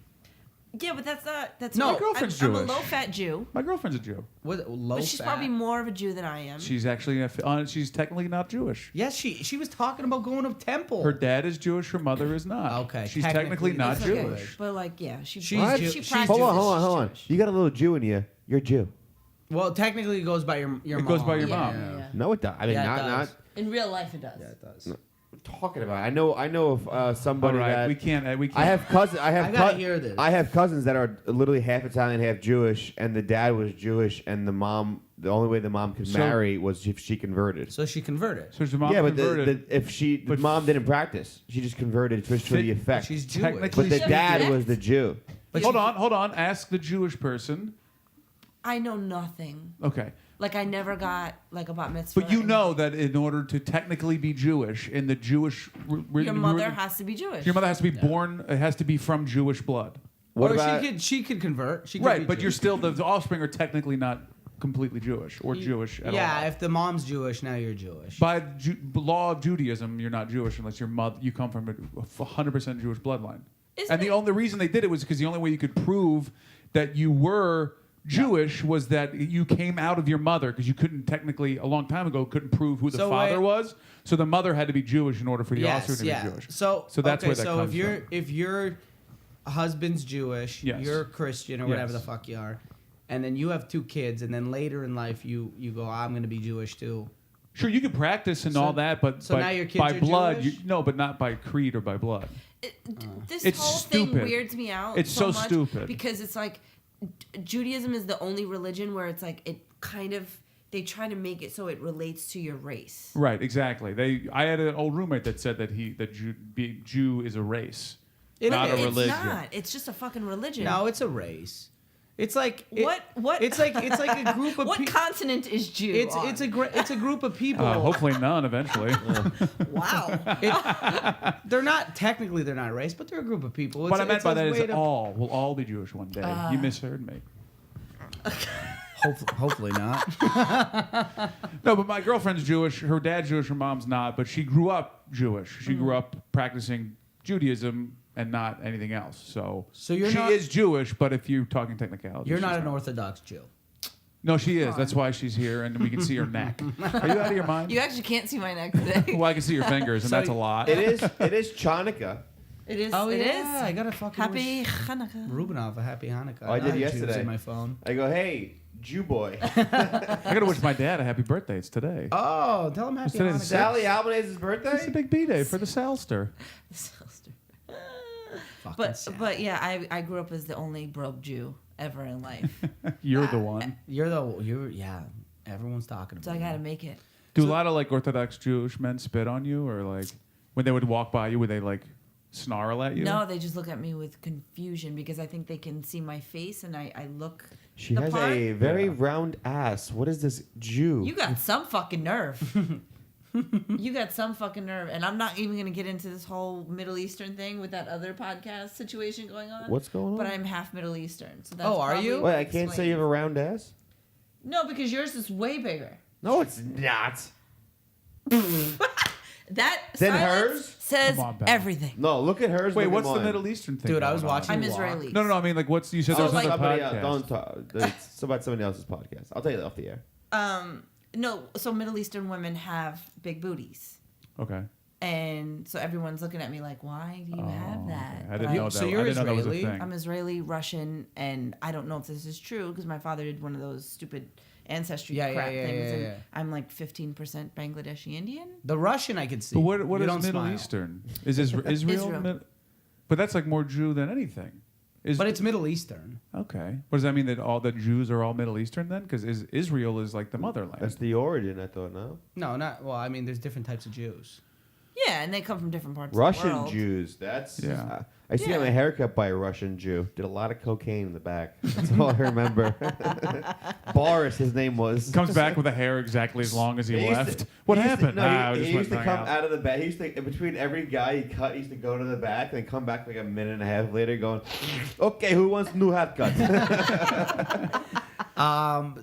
Yeah, but that's not. That's No, my girlfriend's I'm a Jewish. low-fat Jew, My girlfriend's a Jew. What, low but she's fat? probably more of a Jew than I am. She's actually she's technically not Jewish. Yes, she was talking about going to temple. Her dad is Jewish. Her mother is not. Okay, She's technically not It's okay, Jewish. but like, yeah, she. She's What? Jew- she she's practices. Hold on. Jewish. You got a little Jew in you. You're Jew. Well, technically, it goes by your mom. It goes by your Yeah, mom. yeah, yeah. No, it does. I mean, Yeah, it not does. In real life, it does. Yeah, it does. talking about? I know of somebody All right, that we can't. I have cousins. I gotta hear this. I have cousins that are literally half Italian, half Jewish, and the dad was Jewish, and the only way the mom could marry was if she converted. So she converted. So the mom Yeah, but converted. the mom didn't practice, she just converted just for the effect. She's Jewish. Technically, But the dad was the Jew. But hold on. Ask the Jewish person. I know nothing. Okay. Like I never got like a bat mitzvah. But you or know anything. that in order to technically be Jewish, in the Jewish... Your mother has to be Jewish. Your mother has to be born... It has to be from Jewish blood. What or about she could convert. She could Right, be but Jewish. you're still... The offspring are technically not completely Jewish or Jewish at all. Yeah, if the mom's Jewish, now you're Jewish. By law of Judaism, you're not Jewish unless you come from a 100% Jewish bloodline. Isn't And the reason they did it was because the only way you could prove that you were Jewish was that you came out of your mother, because you couldn't technically, a long time ago, couldn't prove who the So father wait- was. So the mother had to be Jewish in order for the offspring to be Jewish. So that's okay, where that so comes from. if your husband's Jewish, Yes. you're Christian or whatever Yes. the fuck you are, and then you have 2 kids, and then later in life you go, I'm gonna be Jewish too. Sure, you could practice and all that, but so now your kids by are blood, Jewish? no, but not by creed or by blood. This It's whole thing stupid. weirds me out. It's so much stupid. because it's like Judaism is the only religion where it's like it kind of they try to make it so it relates to your race. Right, exactly. I had an old roommate that said that being Jew is a race, not a It's religion. not. It's just a fucking religion. No, it's a race. It's like What? It's like a group of what people. continent is Jew? It's a group of people. Hopefully none eventually. Wow. They're not technically they're not a race, but they're a group of people. What I meant by that is all. we'll all be Jewish one day. You misheard me. Hopefully not. No, but my girlfriend's Jewish. Her dad's Jewish. Her mom's not. But she grew up Jewish. She grew up practicing Judaism and not anything else. So you're she not- is Jewish. But if you're talking technicality, You're she's not an Orthodox Jew. No, she is. That's why she's here, and we can see her neck. Are you out of your mind? You actually can't see my neck today. Well, I can see your fingers, and So that's a lot. it is Chanukah. It is. Oh it yeah, is. I got a fucking Happy wish Hanukkah. Rubinov a happy Hanukkah. Oh, I did have Jews yesterday. in my phone. I go, hey, Jew boy. I gotta wish my dad a happy birthday. It's today. Oh, tell him happy Today's Hanukkah. Sally Albanese's It's a birthday? big B day for the Salster. Fucking sad. But yeah, I grew up as the only broke Jew ever in life, You're the one. yeah. Everyone's talking about. so I got to make it. Do a lot of like Orthodox Jewish men spit on you, or like when they would walk by you, would they like snarl at you? No, they just look at me with confusion because I think they can see my face and I look. She the has part. a very round ass. What is this Jew? You got some fucking nerve. You got some fucking nerve, and I'm not even gonna get into this whole Middle Eastern thing with that other podcast situation going on. What's going on? But I'm half Middle Eastern, so that's Oh, are probably you? what Wait, I can't say you have a round ass? No, because yours is way bigger. No, it's not. That Then silence hers? says Come on, Bella. everything. No, look at hers. Wait, look at what's the mine. Middle Eastern thing? Dude, I was going on? watching. I'm you walk. Israeli. No, I mean like what's you said So, there was like- another Somebody podcast. else, don't talk. It's about somebody else's podcast. I'll tell you that off the air. No, so Middle Eastern women have big booties. Okay. And so everyone's looking at me like, why do you have that? Okay. I But didn't know that. So you're I didn't know that was a Israeli? thing. I'm Israeli, Russian, and I don't know if this is true because my father did one of those stupid ancestry Yeah, crap yeah, things. And yeah. I'm like 15% Bangladeshi Indian. The Russian I could see. But what You is don't Middle smile. Eastern? Is Israel? Israel. But that's like more Jew than anything. But it's Middle Eastern. okay. What does that mean? That all the Jews are all Middle Eastern then? Because Israel is like the motherland. That's the origin, I thought, no? No, not well. I mean, there's different types of Jews. Yeah, and they come from different parts of the Russian world. Jews. That's Yeah. I used to get Yeah. my haircut by a Russian Jew. Did a lot of cocaine in the back. That's all I remember. Boris, his name was. Comes back with the hair exactly as long as he He used left. to- What he used to- happened? no, I he just used to went come hang out of the back. He used to, in between every guy he cut, he used to go to the back and then come back like a minute and a half later going, okay, who wants new haircut?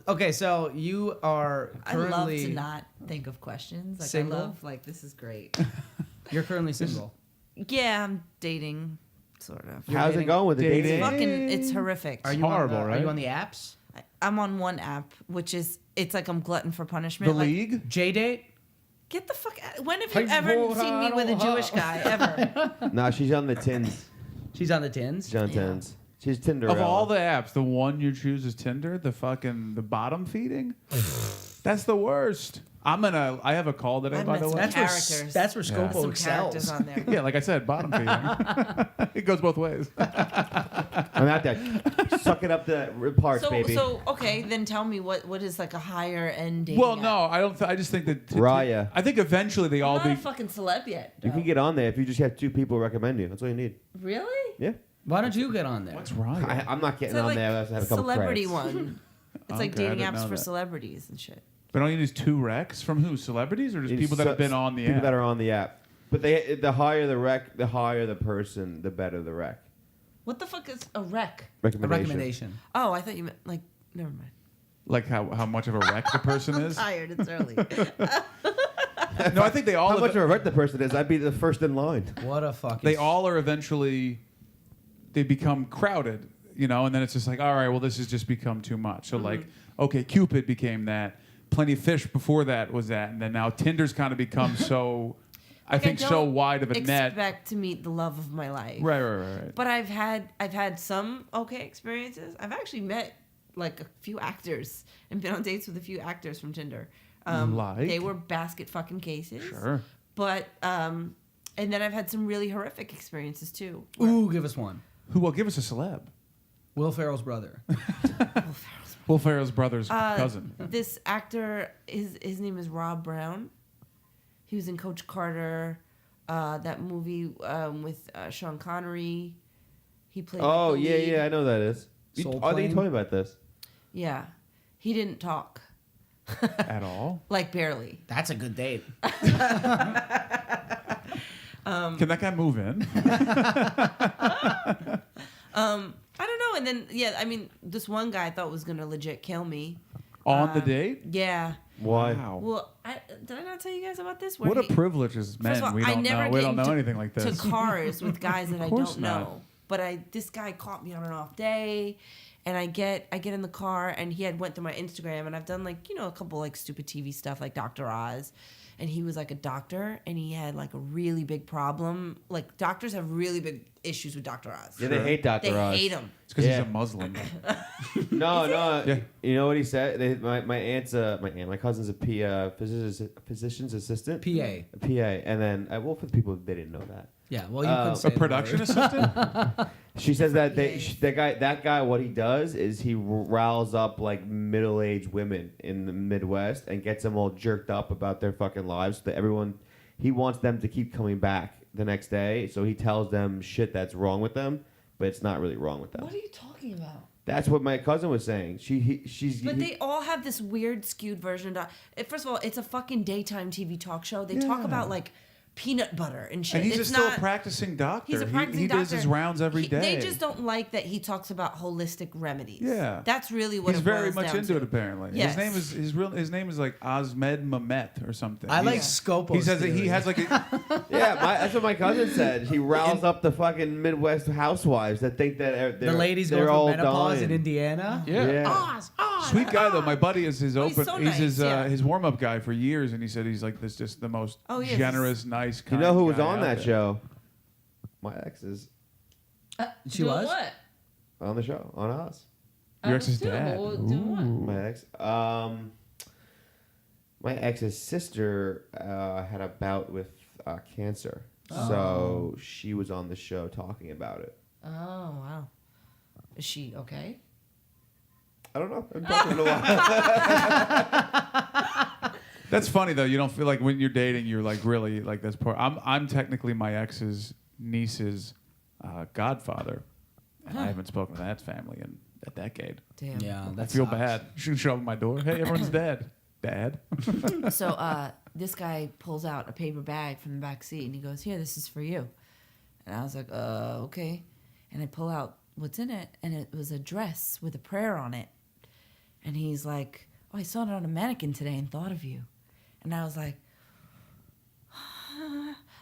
Okay, so you are I love currently to not think of questions. Like Single? I love like this is great. you're currently single. Yeah, I'm dating, sort of. You're How's it dating- going with the dating? dating? Fucking, it's horrific. Are you horrible, on the, right? Are you on the apps? I'm on one app, which is it's like I'm glutton for The punishment. Like, League? J date? get the fuck out. When have you ever seen me with a Jewish guy ever? No, she's on the tins. She's on the tins. She's on Yeah. tins. She's Tinder. Of all the apps, the one you choose is Tinder? The bottom feeding? That's the worst. I have a call today, by the way. Characters. That's where Scopo Some excels. characters on there. Yeah, like I said, bottom feeding. It goes both ways. I'm out there sucking up the rib parts, baby. So okay, then tell me what is like a higher end dating Well, app? no, I don't. I just think that. Raya. I think eventually they all I'm not be. a fucking celeb yet. You though. can get on there if you just have 2 people recommend you. That's all you need. Really? Yeah. Why don't you get on there? What's wrong? I'm not getting It's on like there unless I have a couple celebrity credits. one. It's like Okay, I dating didn't apps know for that. celebrities and shit. But all you need is 2 recs from who? Celebrities or just people that have been on the people app? that are on the app. But the higher the rec, the higher the person, the better the rec. What the fuck is a rec? A Recommendation. recommendation. Oh, I thought you meant like. Never mind. Like how much of a wreck the person I'm is? tired. It's early. No, I think they all. How much of a rec the person is? I'd be the first in line. What a fucking. They all are eventually. They become crowded, and then it's just like, all right, well, this has just become too much. So like, okay, Cupid became that. Plenty of Fish before that was that, and then now Tinder's kind of become so. I think so don't wide of a net. Expect to meet the love of my life. Right. But I've had some okay experiences. I've actually met like a few actors and been on dates with a few actors from Tinder. Like? They were basket fucking cases. Sure. But and then I've had some really horrific experiences too. Ooh, give us one. Who? Well, give us a celeb. Will Ferrell's brother. Will Ferrell's brother's cousin. This actor, his name is Rob Brown. He was in Coach Carter, that movie with Sean Connery. He played. Oh, like, the lead. yeah, I know that is. Soul I think Plane? you told me about this. Yeah, he didn't talk At all? like barely. That's a good date. Can that guy move in? I don't know. And then I mean, this one guy I thought was gonna legit kill me. On the date? Yeah. Why? Wow. Well, did I not tell you guys about this? What a privilege as men. First of all, We I don't never know. get We don't know into- anything like this. to cars with guys that I course don't not. know. But this guy caught me on an off day, and I get in the car, and he had went through my Instagram, and I've done like a couple like stupid TV stuff like Dr. Oz, and he was like a doctor, and he had like a really big problem. Like doctors have really big issues with Dr. Oz. Yeah, they hate Dr. They Oz. hate him. It's because Yeah. he's a Muslim. No. Yeah. You know what he said? My aunt's my cousin's a physician's assistant. PA. A PA, and then well, for the people they didn't know that. Yeah, well, you A could say A production assistant? She says that PA. that guy, what he does is he riles up like middle-aged women in the Midwest and gets them all jerked up about their fucking lives. So that he wants them to keep coming back the next day. So he tells them shit that's wrong with them, but it's not really wrong with them. What are you talking about? That's what my cousin was saying. But they all have this weird skewed version of. First of all, it's a fucking daytime TV talk show. They talk Yeah. about like peanut butter and shit. And he's it's still not, a practicing doctor. He's a practicing he doctor. does his rounds every day. They just don't like that he talks about holistic remedies. Yeah. That's really what He's it very boils much down into to. it apparently. Yes. His name is like Ahmed Mehmet or something. I like He's- Scopo's He says that he theory. has like a, that's what my cousin said. He riles up the fucking Midwest housewives that think that the ladies they're going all through menopause dying. in Indiana. yeah. Sweet guy though. My buddy is his he's open. so He's nice, his yeah. his warm up guy for years, and he said he's like this just the most Oh, yeah, generous, nice. You Kind know who was guy on out that there. show? My ex's She Doing was? what? on the show on us. Your ex's too. dad. Doing what? My ex's sister had a bout with cancer, so she was on the show talking about it. Oh wow. Is she okay? I don't know. I'm talking to a while. That's funny though. You don't feel like when you're dating, you're like really like that's part. I'm technically my ex's niece's godfather, and I haven't spoken to that family in a decade. Damn. Yeah, I that feel sucks. bad. You shouldn't show up at my door. Hey, everyone's dead. Dad. So this guy pulls out a paper bag from the back seat and he goes, "Here, this is for you." And I was like, okay. And I pull out what's in it, and it was a dress with a prayer on it. And he's like, "Oh, I saw it on a mannequin today and thought of you." And I was like,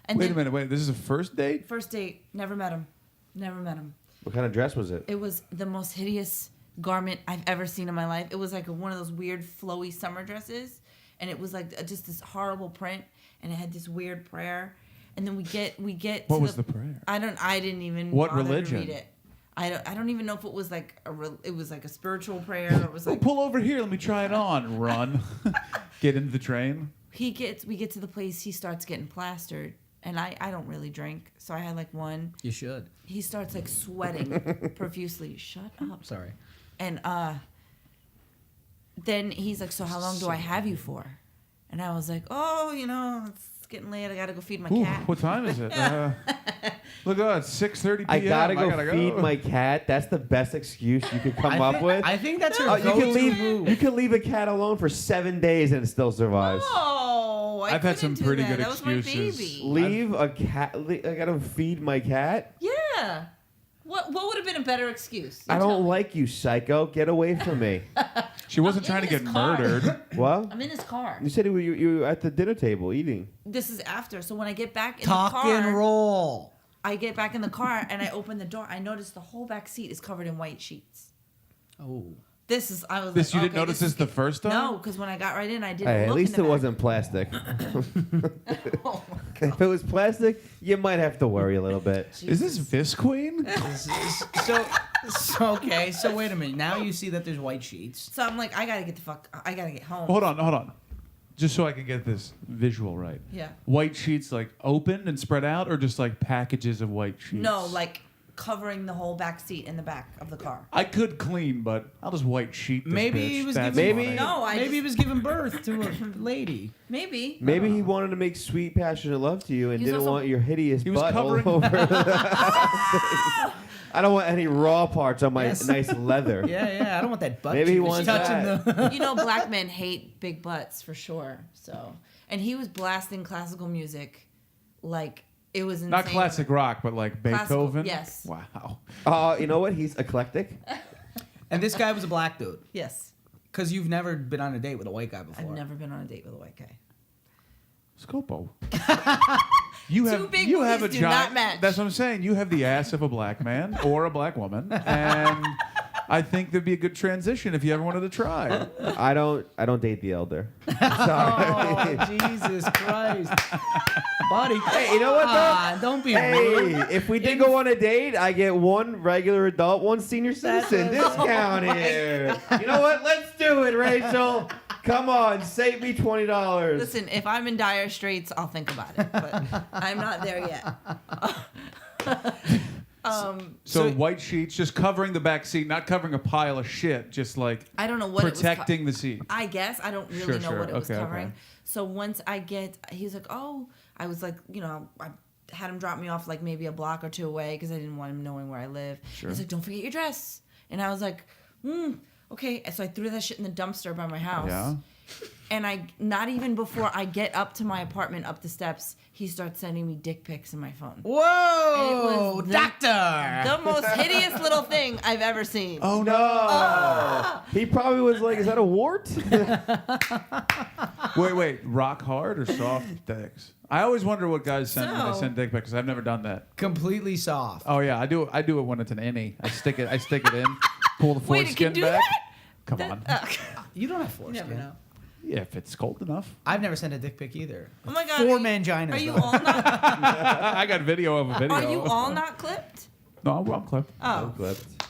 and Wait a then- minute. Wait, this is a first date? First date, never met him. Never met him. What kind of dress was it? It was the most hideous garment I've ever seen in my life. It was like one of those weird flowy summer dresses, and it was like just this horrible print, and it had this weird prayer. And then we get. What to was the prayer? I didn't even. What bother religion? To read it. I don't even know if it was like it was like a spiritual prayer. Or it was like pull over here. Let me try it on. Run. Get into the train. we get to the place. He starts getting plastered, and I don't really drink, so I had like one. You should. He starts like sweating profusely. Shut up. Sorry. And then he's like, so how long do I have you for? And I was like, oh, it's getting late. I gotta go feed my Ooh, cat. what time is it? Look at that, 6:30 p.m. I gotta go feed my cat. That's the best excuse you could come up with. I think that's her Oh, you go-to can leave. move. You can leave a cat alone for 7 days and it still survives. Oh, I've had some couldn't do pretty that. good That was my excuses. baby. Leave a cat. I gotta feed my cat. Yeah. What would have been a better excuse? I You tell don't me. like you, psycho. Get away from me. She wasn't I'm trying to in get his car. murdered. What? I'm in his car. You said you were at the dinner table eating. This is after. So when I get back in Talk the car, and roll. I get back in the car and I open the door. I notice the whole back seat is covered in white sheets. Oh. I was This like, you didn't notice this the first time? No, because when I got right in, I didn't. Hey, at look least in it the wasn't plastic. Oh, If it was plastic, you might have to worry a little bit. Is this Visqueen? So okay. So wait a minute. Now you see that there's white sheets. so I'm like, I gotta get home. Hold on. Just so I can get this visual right. Yeah. White sheets like open and spread out, or just like packages of white sheets? No, like covering the whole back seat in the back of the car. I could clean, but I'll just white sheet this Maybe bitch. he was That's giving. Maybe- funny. No, Maybe he was giving birth to a lady. Maybe. Maybe he wanted to make sweet, passionate love to you and He's didn't also- want your hideous He was butt covering- all over. I don't want any raw parts on my Yes. nice leather. Yeah. I don't want that butt. Maybe he juice wants touching that. You know, black men hate big butts for sure. So, and he was blasting classical music, like it was insane. Not classic rock, but like Classical, Beethoven. yes. Wow. You know what? He's eclectic. And this guy was a black dude. Yes, Because you've never been on a date with a white guy before. I've never been on a date with a white guy. Scopo. You have big you have a booties do giant. not match. That's what I'm saying. You have the ass of a black man or a black woman, and I think there'd be a good transition if you ever wanted to try. I don't date the elder. Sorry. Oh, Jesus Christ. Buddy. Hey, you know what, though? Don't be rude. Hey, if we did go on a date, I get one regular adult, one senior citizen discount here. You know what? Let's do it, Rachel. Come on, save me $20. Listen, if I'm in dire straits, I'll think about it, but I'm not there yet. So white sheets, just covering the back seat, not covering a pile of shit, just like I don't know what protecting it was the seat. I guess I don't really know Sure. what it was Okay, covering. okay. So once he's like, oh, I was like, I had him drop me off like maybe a block or two away because I didn't want him knowing where I live. Sure. He's like, don't forget your dress, and I was like, okay. And so I threw that shit in the dumpster by my house. Yeah. And not even before I get up to my apartment, up the steps, he starts sending me dick pics in my phone. Whoa, It was doctor. The most hideous little thing I've ever seen. Oh no! He probably was like, "Is that a wart?" Wait, rock hard or soft dicks? I always wonder what guys send when they So- send dick pics because I've never done that. Completely soft. Oh yeah, I do it when it's an innie. I stick it in, pull the Wait, it can foreskin do back. that? Come on. You don't have You foreskin. never know. Yeah, if it's cold enough. I've never sent a dick pic either. Oh my god. Four are you- manginas. Are you though. all not? I got video of a video. Are you all not clipped? No, I'm clipped. Oh,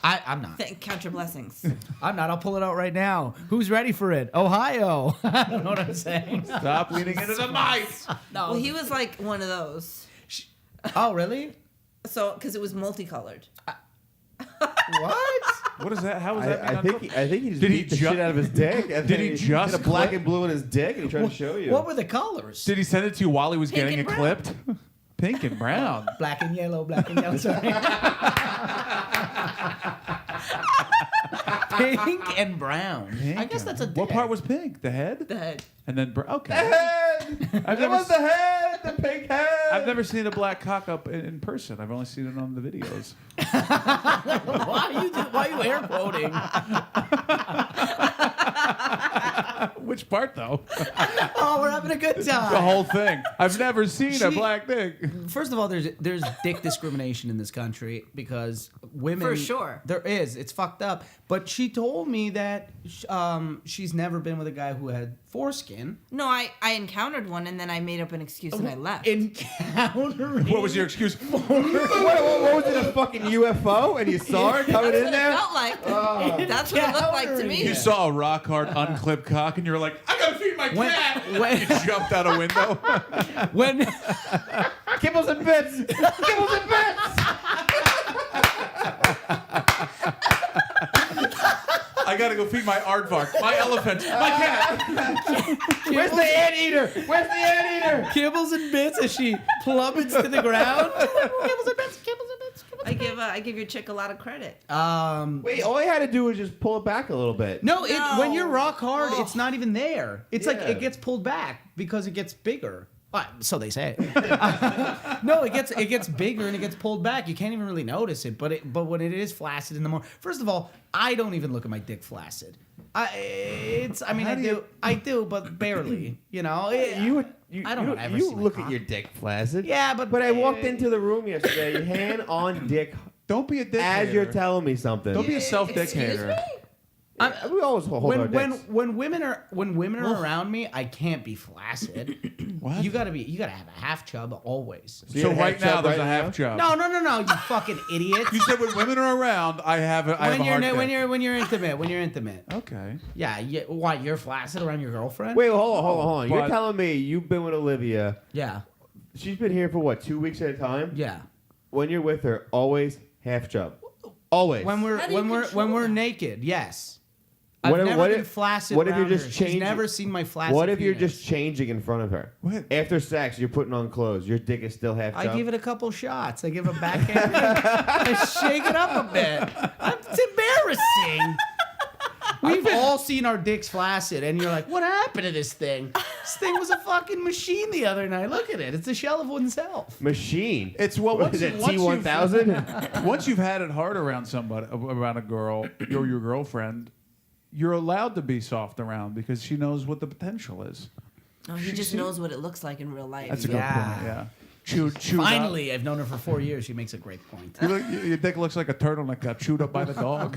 I'm not. count your blessings. I'm not. I'll pull it out right now. Who's ready for it? Ohio. I don't know what I'm saying. Stop leaning into the mic. No. Well, he was like one of those. Oh, really? So, because it was multicolored. What? What is that? How is that? I think he just Did he beat the ju- shit out of his dick. And Did then he just had a black clip- and blue in his dick, and he tried to show you. What were the colors? Did he send it to you while he was Pink getting and it brown. clipped? Pink and brown. Black and yellow, black and yellow. Sorry. Pink and brown. I guess that's a dick. What part was pink? The head? The head. And then okay. The head. I've It never was the head, the pink head. I've never seen a black cock up in person. I've only seen it on the videos. Why are you air quoting? Which part though? Oh, we're having a good The time. whole thing. I've never seen a See- black dick. First of all, there's dick discrimination in this country because women. For sure. There is. It's fucked up. But she told me that she's never been with a guy who had foreskin. No, I encountered one and then I made up an excuse and I left. Encountering. What was your excuse? What was it, a fucking UFO? And you saw her coming in there? That's what it felt like. That's what it looked like to me. You saw a rock hard unclipped cock and you were like, I gotta feed my cat. when- You jumped out a window. When Kibbles and bits! Kibbles and bits! I gotta go feed my aardvark, my elephant, my cat. Where's the anteater? Where's the anteater? kibbles and bits as she plummets to the ground. Kibbles and bits. Kibbles and bits. I give your chick a lot of credit. Wait, all I had to do was just pull it back a little bit. No, No. when you're rock hard, it's not even there. It's like Yeah. it gets pulled back because it gets bigger. So they say. No, it gets bigger and it gets pulled back. You can't even really notice it. But when it is flaccid in the morning, first of all, I don't even look at my dick flaccid. I do, but barely. You know, I don't ever You see my look cock. at your dick flaccid. Yeah, but I walked into the room yesterday, hand on dick, Don't be a dick as hater. you're telling me something. Don't be a self-dick Excuse hater. me? We always hold our dicks. when women are around me, I can't be flaccid. What? You gotta have a half chub always. So you have right half now chub there's right a now? half chub. No, you fucking idiot. You said when women are around, I have a hard dick. When you're intimate. Okay. Yeah, what? You're flaccid around your girlfriend? Wait, hold on. You're But- telling me you've been with Olivia. Yeah, She's been here for what, 2 weeks at a time? yeah. When you're with her, always half chub. Always. When How do you control we're that? naked, yes. What I've if- never what been if- flaccid. what if you're around just her. She's changing- never seen my flaccid. What if you're penis. just changing in front of her? What? After sex, you're putting on clothes. Your dick is still half chub. I give it a couple shots. I give a backhand. I shake it up a bit. It's embarrassing. We've all seen our dicks flaccid, and you're like, "What happened to this thing? This thing was a fucking machine the other night. Look at it; it's a shell of oneself." Machine. It's what What is it, T1000? Once you've had it hard around somebody, around a girl or your girlfriend, you're allowed to be soft around because she knows what the potential is. No, he just knows what it looks like in real life. That's a good Yeah. point. Yeah. Chewed Finally, I've known her for 4 years. She makes a great point. Your dick looks like a turtleneck got chewed up by the dog.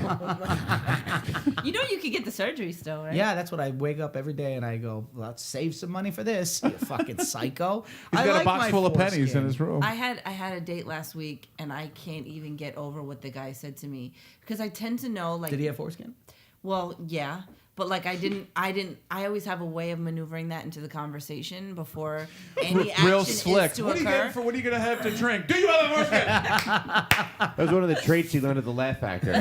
You know you could get the surgery still, right? Yeah, that's what I wake up every day and I go, let's save some money for this, you fucking psycho. He's I got like a box my full of pennies foreskin. in his room. I had a date last week and I can't even get over what the guy said to me because I tend to know like Did he have foreskin? well, yeah, but like I always have a way of maneuvering that into the conversation before any action Real is slick. to What are you occur. getting for? What are you gonna have to drink? Do you have a foreskin? That was one of the traits she learned at the Laugh Factory.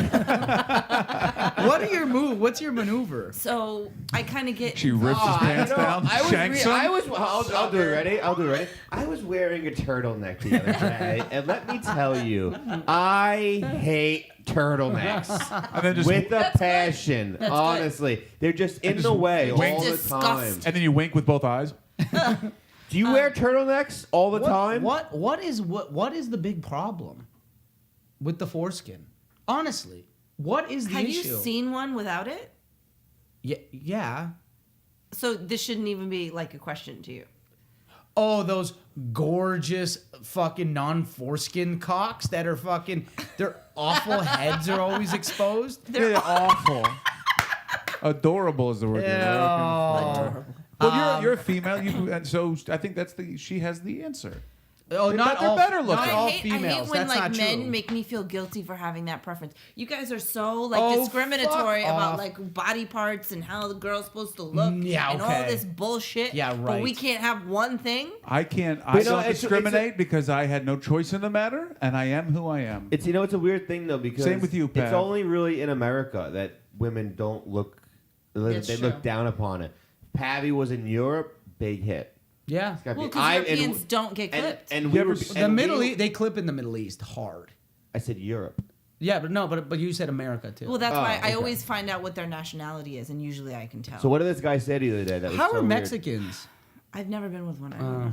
What are your move? What's your maneuver? So I kind of get She rips his pants down, shanks him. I'll do it ready. I was wearing a turtleneck the other day, and let me tell you, I hate turtlenecks And then just with a passion. That's good. Honestly, they're just in just the way all wink. the Disgust. time. and then you wink with both eyes. Do you wear turtlenecks all the time? What is the big problem with the foreskin? Honestly, what is the have issue? you seen one without it? Yeah. So this shouldn't even be like a question to you. Oh, those gorgeous fucking non-foreskin cocks that are fucking, their awful heads are always exposed. They're awful. Adorable is the word. you're looking for. Well, you're a female, and so I think she has the answer. Oh, They're not better all, looking. not all I hate females. when That's like not men true. make me feel guilty for having that preference. You guys are so like Oh, discriminatory fuck about off. like body parts and how the girl's supposed to look Yeah, and all okay. this bullshit. Yeah, But we right. can't have one thing. I can't. I But no, don't it's- discriminate because I had no choice in the matter, and I am who I am. It's it's a weird thing though because Same with you, it's Pat. only really in America that women don't look. That's They true. look down upon it. Pavi was in Europe, big hit. Yeah. It's gotta Well, be- because I- Europeans don't get clipped. And You we ever were, s- The and Middle we- East, they clip in the Middle East hard. I said Europe. Yeah, but you said America too. Well, that's Oh, why I okay. always find out what their nationality is, and usually I can tell. So what did this guy say the other day? That was How so are weird? Mexicans? I've never been with one. I don't know.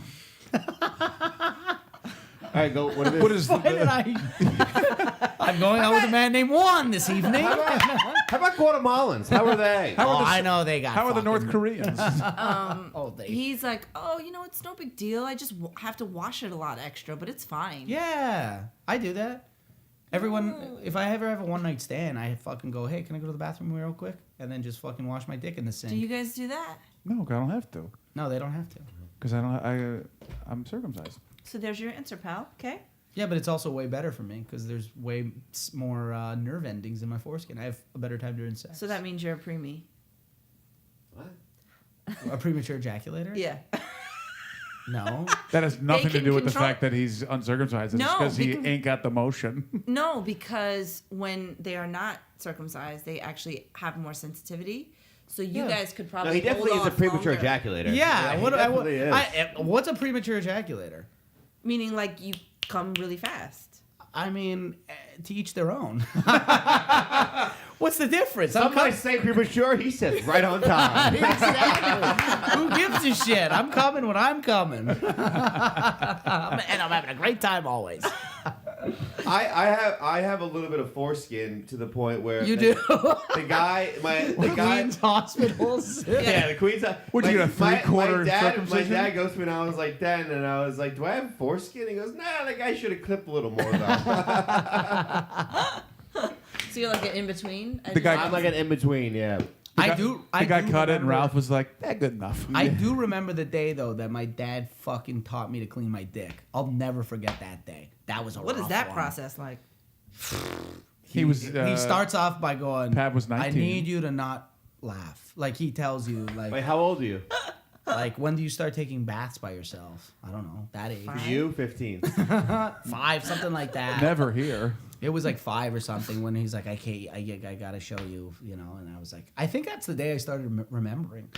All right, go. What is this? What is Why did I? I'm going out with a man named Juan this evening. How about Guatemalans? How are they? Oh, I know they got. How are the fucking- North Koreans? Oh, they. He's like, oh, it's no big deal. I just have to wash it a lot extra, but it's fine. Yeah, I do that. Everyone, if I ever have a one night stand, I fucking go, hey, can I go to the bathroom real quick? And then just fucking wash my dick in the sink. Do you guys do that? No, I don't have to. No, they don't have to. Because I'm circumcised. So there's your answer, pal. Okay. Yeah, but it's also way better for me because there's way more nerve endings in my foreskin. I have a better time during sex. So that means you're a preemie. What? A premature ejaculator? Yeah. No. That has nothing to can do with the control- fact that he's uncircumcised. It's No, because he they can- ain't got the motion. No, because when they are not circumcised, they actually have more sensitivity. So you guys could probably. No, he definitely hold is a off premature longer. ejaculator. Yeah. he What, definitely is. what's a premature ejaculator? Meaning, like you come really fast. I mean, to each their own. What's the difference? Some might say premature. He says right on time. Exactly. Who gives a shit? I'm coming when I'm coming. And I'm having a great time always. I have a little bit of foreskin to the point where You do? the guy Queen's hospitals. yeah, the Queen's. Would you get a three-quarter my circumcision? dad goes to me and I was like 10, and I was like, "Do I have foreskin?" He goes, "Nah, the guy should have clipped a little more though." So you're like an in between. The guy- I'm like an in between, yeah. I The do guy cut it, and remember- Ralph was like, "That good enough." I do remember the day though that my dad fucking taught me to clean my dick. I'll never forget that day. That was a What is rough that one. process like? He was. He starts off by going, Pat was I 19. need you to not laugh. Like he tells you, Wait, like, how old are you? when do you start taking baths by yourself? I don't know, that age. Fine. You 15. 5, something like that. Never here. It was like 5 or something when he's like, I gotta show you, you know. And I was like, I think that's the day I started remembering.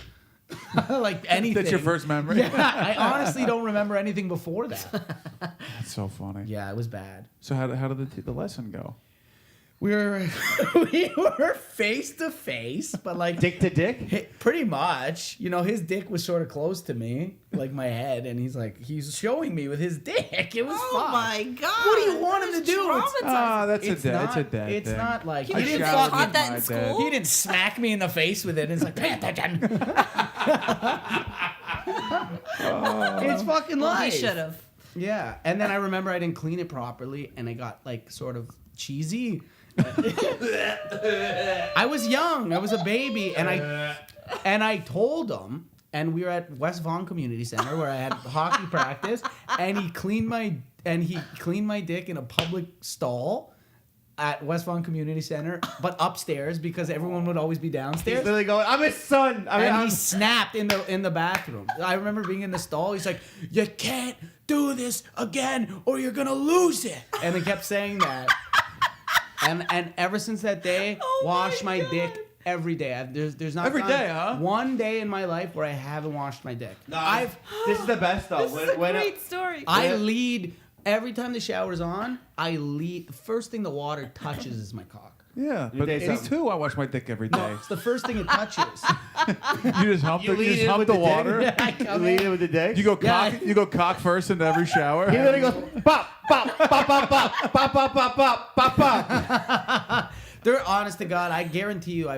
Like anything. That's your first memory. Yeah, I honestly don't remember anything before that. That's so funny. Yeah, it was bad. So how did the lesson go? We were face to face, but like Dick to dick? pretty much. You know, his dick was sort of close to me, like my head, and he's showing me with his dick. It was Oh fun. my god! What do you want him to do? It's- Ah, that's It's a dad. not, It's a dad It's thing. not like He he didn't didn't shower taught with that in my school. dad. He didn't smack me in the face with it. It's like, pay attention. It's fucking Well, life. he should have. Yeah, and then I remember I didn't clean it properly, and it got like sort of cheesy. I was young. I was a baby, and I told him. And we were at West Vaughan Community Center where I had hockey practice, and he cleaned my dick in a public stall at West Vaughan Community Center, but upstairs because everyone would always be He's downstairs. literally going, I'm his son. And he snapped in the bathroom. I remember being in the stall. He's like, "You can't do this again, or you're gonna lose it." And he kept saying that. And ever since that day, wash my dick every day. There's not Every gone day, huh? one day in my life where I haven't washed my dick. No, this is the best though. This is a great story. I lead every time the shower's on. The first thing the water touches is my cock. Yeah, You but say me something. too. I wash my dick every day. It's the first thing it touches. You just hump You the, lead you just in hump with the the dick? water. I You come lead in. it with the dick? You go Yeah. cock. You go cock first into every shower. He literally goes, pop, pop, pop, pop, pop, pop, pop, pop, pop, pop, pop. They're honest to God. I guarantee you,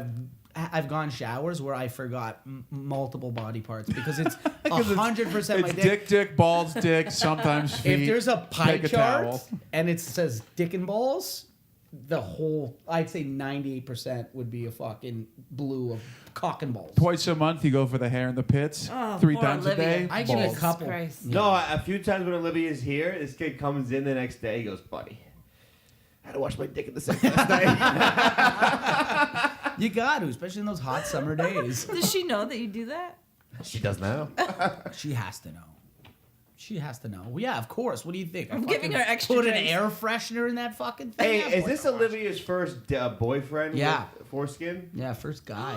I've gone showers where I forgot multiple body parts because it's 100% my It's dick. dick, balls, dick, sometimes feet. If there's a pie Take a chart towel. and it says dick and balls, the whole, I'd say 98% would be a fucking blue of cock and balls. Twice a month, you go for the hair in the pits. Oh, 3 poor times Olivia. a day. I give it a balls. couple. Christ. Yeah. No, a few times when Olivia's here, this kid comes in the next day. He goes, buddy, I had to wash my dick in the sink last night. You got to, especially in those hot summer days. Does she know that you do that? She does now. She has to know. She has to know. Well, yeah, of course. What do you think? I'm I giving fucking her extra Put drinks. an air freshener in that fucking thing. Hey, Yeah, is boy, this gosh. Olivia's first boyfriend Yeah. with foreskin? Yeah, first guy.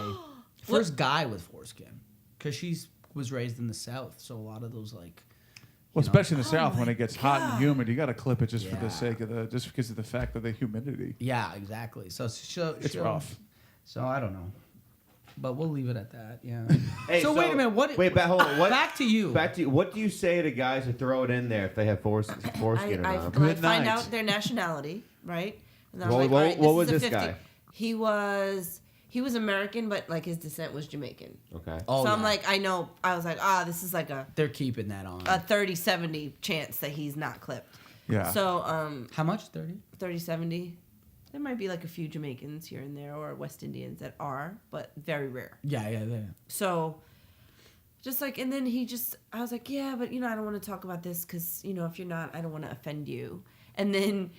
First guy with foreskin. Because she was raised in the South, so a lot of those, like... Well, especially in the Oh South, my when it gets hot and humid, you got to clip it just for Yeah. the sake of just because of the fact of the humidity. Yeah, exactly. So It's rough. So I don't know. But we'll leave it at that, yeah. Hey, so wait a minute, what... Wait, hold on. What, Back to you. Back to you. What do you say to guys who throw it in there if they have foreskin or not? Good find night. out their nationality, right? And then I'm What- like, what- all right, what was is a this 50. guy? He was American, but like his descent was Jamaican. Okay. Oh, So I'm yeah. like, I was like, this is like a They're keeping that on. 30-70 chance that he's not clipped. Yeah. So How much? 30? 30, 70. There might be like a few Jamaicans here and there or West Indians that are, but very rare. Yeah. So just like, and then I was like, yeah, but I don't want to talk about this because, if you're not, I don't want to offend you. And then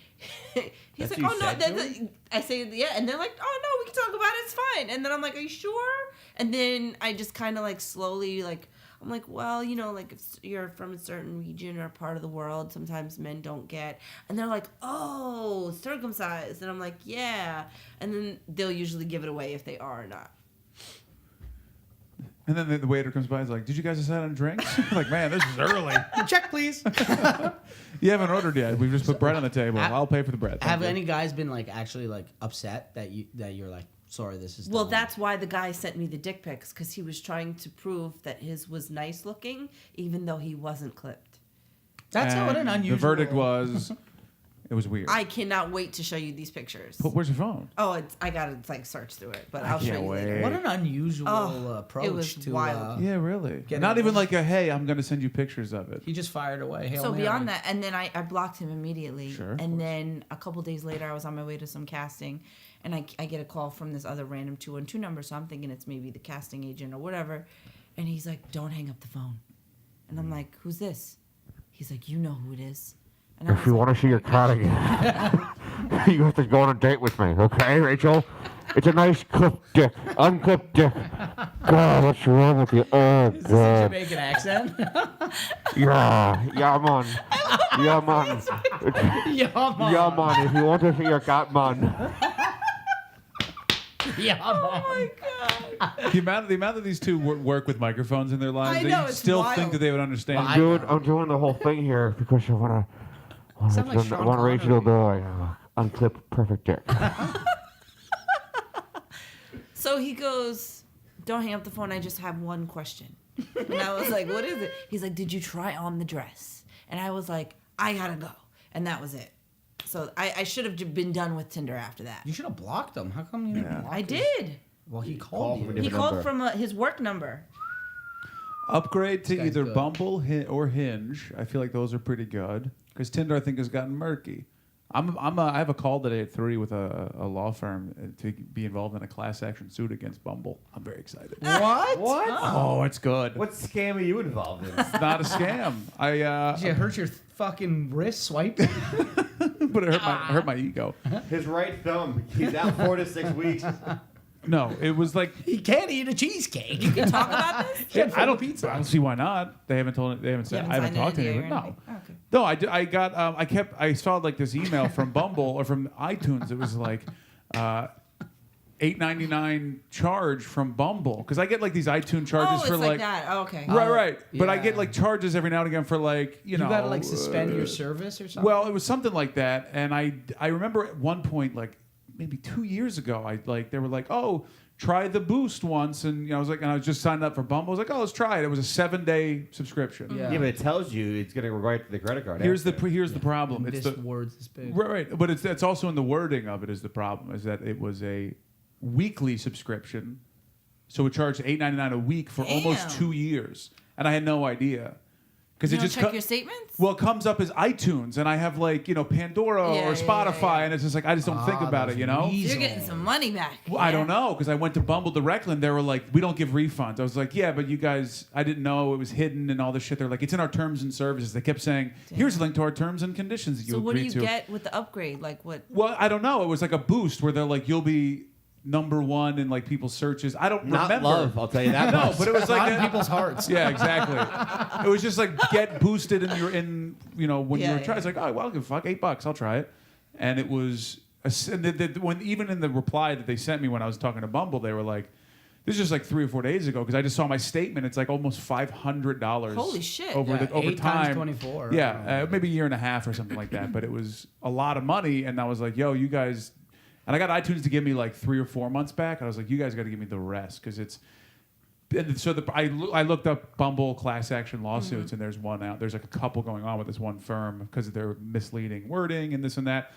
he's That's like, what you oh, no. said to him? I say, yeah. And they're like, oh, no, we can talk about it. It's fine. And then I'm like, are you sure? And then I just kind of like slowly, like, I'm like, well, like if you're from a certain region or part of the world, sometimes men don't get. And they're like, oh, circumcised. And I'm like, yeah. And then they'll usually give it away if they are or not. And then the waiter comes by and is like, did you guys decide on drinks? Like, man, this is early. Check, please. You haven't ordered yet. We've just put bread on the table. I'll pay for the bread. Have Thank you. any guys been like actually like upset that you're like, sorry, this is Well, dumb? that's why the guy sent me the dick pics, because he was trying to prove that his was nice looking, even though he wasn't clipped. That's not an And unusual. The verdict was, it was weird. I cannot wait to show you these pictures. But where's your phone? Oh, I gotta like search through it, but I'll show can't you wait. later. What an unusual approach it was to. wild. Yeah, really. Get Not it. even like a, hey, I'm going to send you pictures of it. He just fired away. Hail So Mary. beyond that, and then I blocked him immediately. Sure, of and course. then a couple days later, I was on my way to some casting, and I get a call from this other random 212 number. So I'm thinking it's maybe the casting agent or whatever. And he's like, "Don't hang up the phone." And I'm like, "Who's this?" He's like, "You know who it is." And I If you want to see your cat again, you have to go on a date with me, okay, Rachel? It's a nice clipped dick, unclipped dick. God, what's wrong with you? Oh, Is this a God. Jamaican accent? Yeah, man. Yeah, man. Yeah, man. Yeah, man. If you want to see your cat, man. Yeah, man. Oh my god! The amount that these two work with microphones in their lives, I they know, it's still wild. think that they would understand. Well, Dude, I'm doing the whole thing here because I want Sound like Sean Rachel to Connery. do unclipped perfect dick. So he goes, "Don't hang up the phone. I just have one question." And I was like, "What is it?" He's like, "Did you try on the dress?" And I was like, "I gotta go," and that was it. So I should have been done with Tinder after that. You should have blocked him. How come you didn't block I his- did. Well, he Call called from a you. He different called number. from his work number. Upgrade to This guy's either good. Bumble or Hinge. I feel like those are pretty good because Tinder I think has gotten murky. I have a call today at 3 with a law firm to be involved in a class action suit against Bumble. I'm very excited. What? What? Oh, it's good. What scam are you involved in? It's not a scam. Did you hurt your fucking wrist swiping? but it hurt my ego. His right thumb. He's out 4 to 6 weeks. No, it was like He can't eat a cheesecake. Talk about this. I don't see why not. They haven't told. They haven't said. I haven't signed talked to an NDA anyone. or No. anything? Oh, okay. No, I did. I got. I saw like this email from Bumble or from iTunes. It was like $8.99 charge from Bumble because I get like these iTunes charges Oh, it's for like that. Oh, okay. Right. But I yeah. get like charges every now and again for like you know. gotta like suspend your service or something. Well, it was something like that, and I remember at one point like maybe 2 years ago, they were like, oh. Try the Boost once, and I was like, and I was just signed up for Bumble. I was like, oh, let's try it. It was a 7-day subscription. Yeah. Yeah, but it tells you it's going to go right to the credit card. Here's after. the problem. It's this the word's this big. right, but it's also in the wording of it is the problem is that it was a weekly subscription, so it charged $8.99 a week for almost Damn. 2 years, and I had no idea because You it don't just check your statements. well, it comes up as iTunes, and I have like Pandora Yeah, or yeah, Spotify, yeah. and it's just like I just don't think about it, you know. You're getting some money back. Well, I don't know because I went to Bumble directly and they were like, "We don't give refunds." I was like, "Yeah, but you guys, I didn't know it was hidden and all this shit." They're like, "It's in our terms and services." They kept saying, "Here's a link to our terms and conditions that you So what do agreed you to." get with the upgrade? Like what? Well, I don't know. It was like a boost where they're like, "You'll be number one in like people's searches." I don't Not remember. love, I'll tell you that No, much. but it was Not like in people's hearts. Yeah, exactly. It was just like get boosted when Yeah, you were yeah. trying. It's like, oh well, I'll give a fuck, $8, I'll try it. And it was when even in the reply that they sent me when I was talking to Bumble, they were like, this is just like 3 or 4 days ago because I just saw my statement. It's like almost $500. Holy shit. Over Yeah, over 8 times time. 24. Yeah, maybe a year and a half or something like that. But it was a lot of money, and I was like, yo, you guys. And I got iTunes to give me like 3 or 4 months back. And I was like, you guys got to give me the rest because it's. And so I looked up Bumble class action lawsuits, and there's one out. There's like a couple going on with this one firm because of their misleading wording and this and that.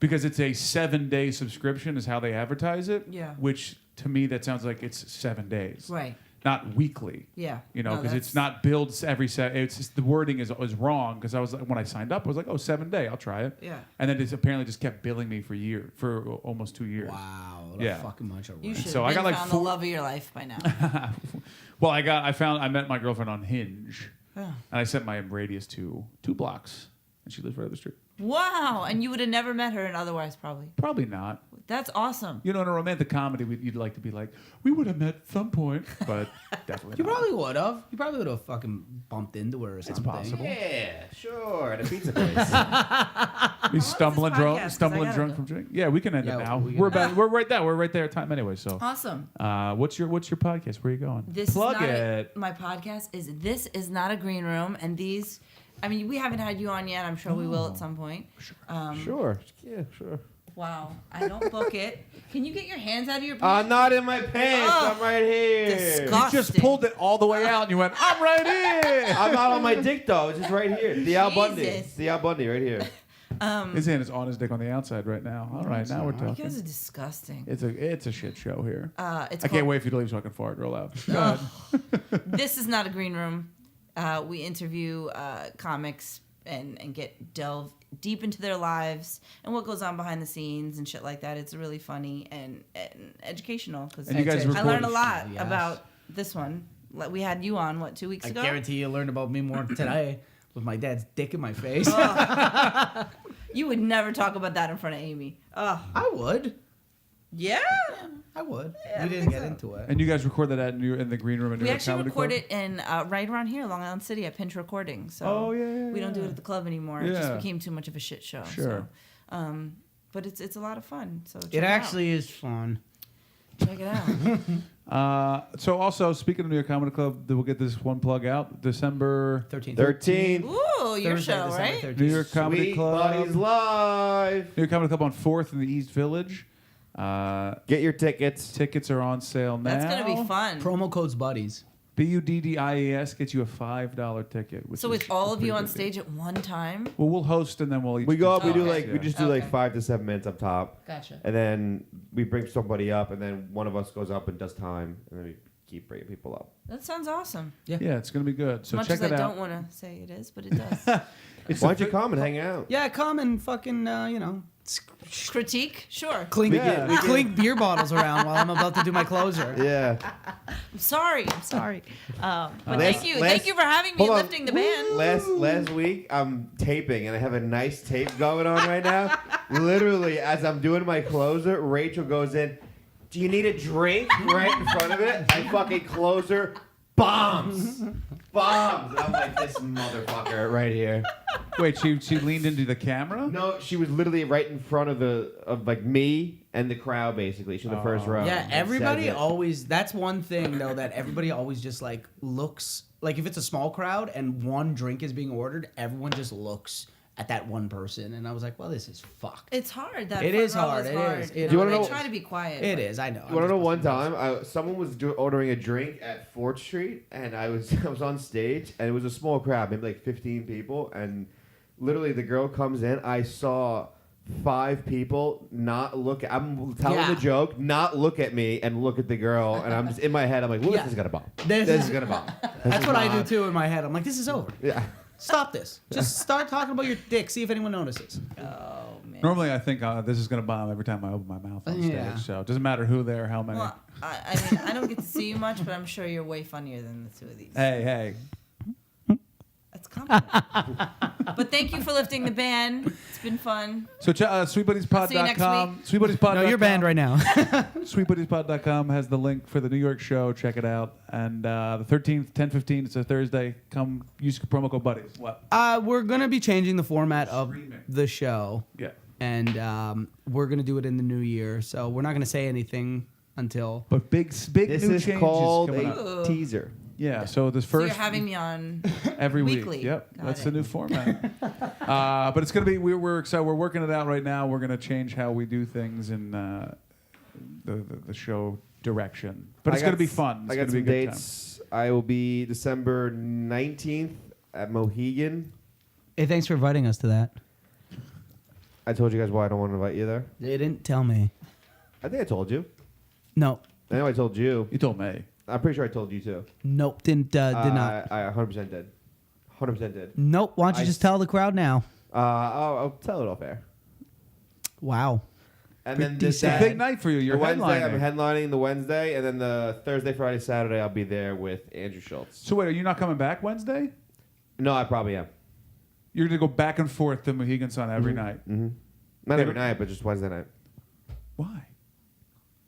Because it's a 7-day subscription is how they advertise it. Yeah. Which to me that sounds like it's 7 days. Right. not weekly. Yeah. You know, No, because that's- it's not billed every set. It's just the wording is wrong. Because I was like, when I signed up, I was like, 7-day, I'll try it. Yeah. And then it's apparently just kept billing me for almost 2 years. Wow. What Yeah. a fucking bunch of You rats. should So have I got like found 4 the love of your life by now. Well, I met my girlfriend on Hinge, Oh. and I set my radius to 2 blocks, and she lives right up the street. Wow. And you would have never met her, and otherwise probably. Probably not. That's awesome. You know, in a romantic comedy, you'd like to be like, we would have met at some point, but definitely You not. probably would have. You probably would have fucking bumped into her or something. possible. Yeah, sure. At a pizza place. We stumbling this podcast? drunk, 'Cause I stumbling gotta drunk go. from drink. Yeah, we can end Yeah, it now. we can We're end about, we're right there. We're right there at time anyway. So, Awesome. what's your podcast? Where are you going? This Plug is not it. my podcast is This Is Not a Green Room, and these, I mean, we haven't had you on yet. I'm sure we will at some point. Sure. Yeah, sure. Wow, I don't book it. Can you get your hands out of your I'm pants? not in my pants. Oh, I'm right here. disgust- You just pulled it all the way out, and you went, I'm right here. I'm not on my dick though. It's just right here. The Al Bundy. Jesus. It's the Al Bundy right here. His hand is on his dick on the outside right now. All right, now we're You talking. guys are disgusting. It's a shit show here. It's I called, can't wait for you to leave so I can fart real loud. Go ahead. This is not a green room. We interview comics and delve deep into their lives and what goes on behind the scenes and shit like that. It's really funny and educational because And you guys I record- learned a lot Yes. about this one. Like, we had you on 2 weeks I ago. guarantee you learned about me more today with my dad's dick in my face. You would never talk about that in front of Amy. Oh, I would. yeah. I would. Yeah, I we didn't think get so. into it. And you guys record that in the green room at New We York actually Comedy record Club? it in right around here, Long Island City, at Pinch Recording. So Oh, yeah, we don't do it yeah. at the club anymore. It just Yeah. became too much of a shit show. Sure. So, but it's a lot of fun. So check It out. actually is fun. Check it out. So also, speaking of New York Comedy Club, we'll get this one plug out. December 13th. 13. Ooh, your Thursday, show, December right? 13th. New York Comedy Sweet Club. Buddies Live. New York Comedy Club on 4th in the East Village. Get your tickets. Tickets are on sale now. That's gonna be fun. Promo code's buddies. BUDDIES gets you a $5 ticket. Which So is with all a of you pretty on good stage deal. at one time. Well, we'll host and then we'll each We go up. We Oh, do okay. like we just do like Okay. 5 to 7 minutes up top, Gotcha. and then we bring somebody up, and then one of us goes up and does time, and then we keep bringing people up. That sounds awesome. Yeah, it's gonna be good. As So much check as it I out. don't want to say it is, but it does. It's Why a don't you fi- come and hang out? Yeah, come and fucking, Critique? Sure. clink, Yeah. clink beer bottles around while I'm about to do my closer. Yeah. I'm sorry. I'm sorry. But Last- thank you. last- Thank you for having me hold on. lifting the band. Last week I'm taping and I have a nice tape going on right now. Literally, as I'm doing my closer, Rachel goes in. Do you need a drink? Right in front of it. I fucking closer. Bombs. Bombs. And I'm like, this motherfucker right here. Wait, she leaned into the camera? No, she was literally right in front of like me and the crowd basically. She's in the first row. Yeah, It everybody says it. always. That's one thing though that everybody always just like looks like if it's a small crowd and one drink is being ordered, everyone just looks at that one person, and I was like, well, this is fucked. It's hard. That It front is row hard, is it hard. is. You It know, is. they You wanna try to be quiet. It but- is. I know. You want to know one time? Someone was ordering a drink at 4th Street, and I was on stage, and it was a small crowd, maybe like 15 people, and literally the girl comes in. I saw 5 people not look. I'm telling Yeah. the joke, not look at me, and look at the girl, and I'm just in my head. I'm like, well, Yeah. this is gonna bomb. This This is- is gonna bomb. That's what I do too in my head. I'm like, this is over. Yeah. Stop this. Just start talking about your dick. See if anyone notices. Oh man. Normally, I think this is gonna bomb every time I open my mouth on stage. Yeah. So it doesn't matter who there, how many. Well, I mean, I don't get to see you much, but I'm sure you're way funnier than the two of these. Hey. That's compliment. But thank you for lifting the band. It's been fun. So sweetbuddiespod.com. Sweetbuddiespod.com. No, you're banned right now. Sweetbuddiespod.com has the link for the New York show. Check it out. And the 13th, 10:15. It's a Thursday. Come use promo code buddies. What? We're gonna be changing the format of Streaming. the show, Yeah. and we're gonna do it in the new year. So we're not gonna say anything until. But big This new is changes called coming a up. Ooh. teaser. Yeah. So this So first you're having me on every weekly. week. Yep. Got That's it. the new format. But it's gonna be we're excited. We're working it out right now. We're gonna change how we do things in the show direction. But it's I got gonna be s- fun. It's I got gonna be a some good time. dates. I will be December 19th at Mohegan. Hey, thanks for inviting us to that. I told you guys why I don't want to invite you there. They didn't tell me. I think I told you. No. I know I told you. You told me. I'm pretty sure I told you too. Nope, did not. I 100% did. 100% did. Nope. Why don't you just tell the crowd now? I'll tell it off air. Wow. And then Pretty It's a big night for you. You're the Wednesday, headlining. I'm headlining the Wednesday, and then the Thursday, Friday, Saturday, I'll be there with Andrew Schultz. So wait, are you not coming back Wednesday? No, I probably am. You're gonna go back and forth to Mohegan Sun every night. Mm-hmm. Not every night, but just Wednesday night. Why?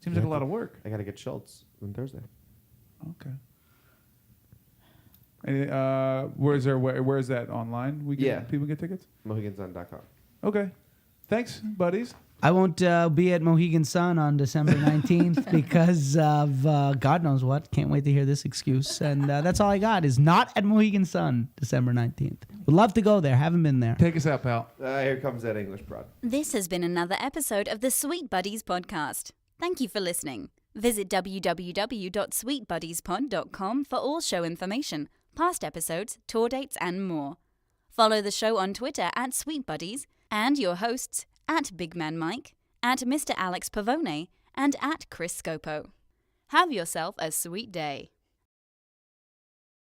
Seems like a lot of work. I got to get Schultz on Thursday. Okay. And, where is that online? People get tickets. MoheganSun.com. Okay. Thanks, buddies. I won't be at Mohegan Sun on December 19th because of God knows what. Can't wait to hear this excuse. And that's all I got is not at Mohegan Sun December 19th. Would love to go there. Haven't been there. Take us out, pal. Here comes that English prod. This has been another episode of the Sweet Buddies podcast. Thank you for listening. Visit www.sweetbuddiespod.com for all show information, past episodes, tour dates, and more. Follow the show on Twitter at Sweet Buddies and your hosts at Big Man Mike, at Mr. Alex Pavone, and at Chris Scopo. Have yourself a sweet day.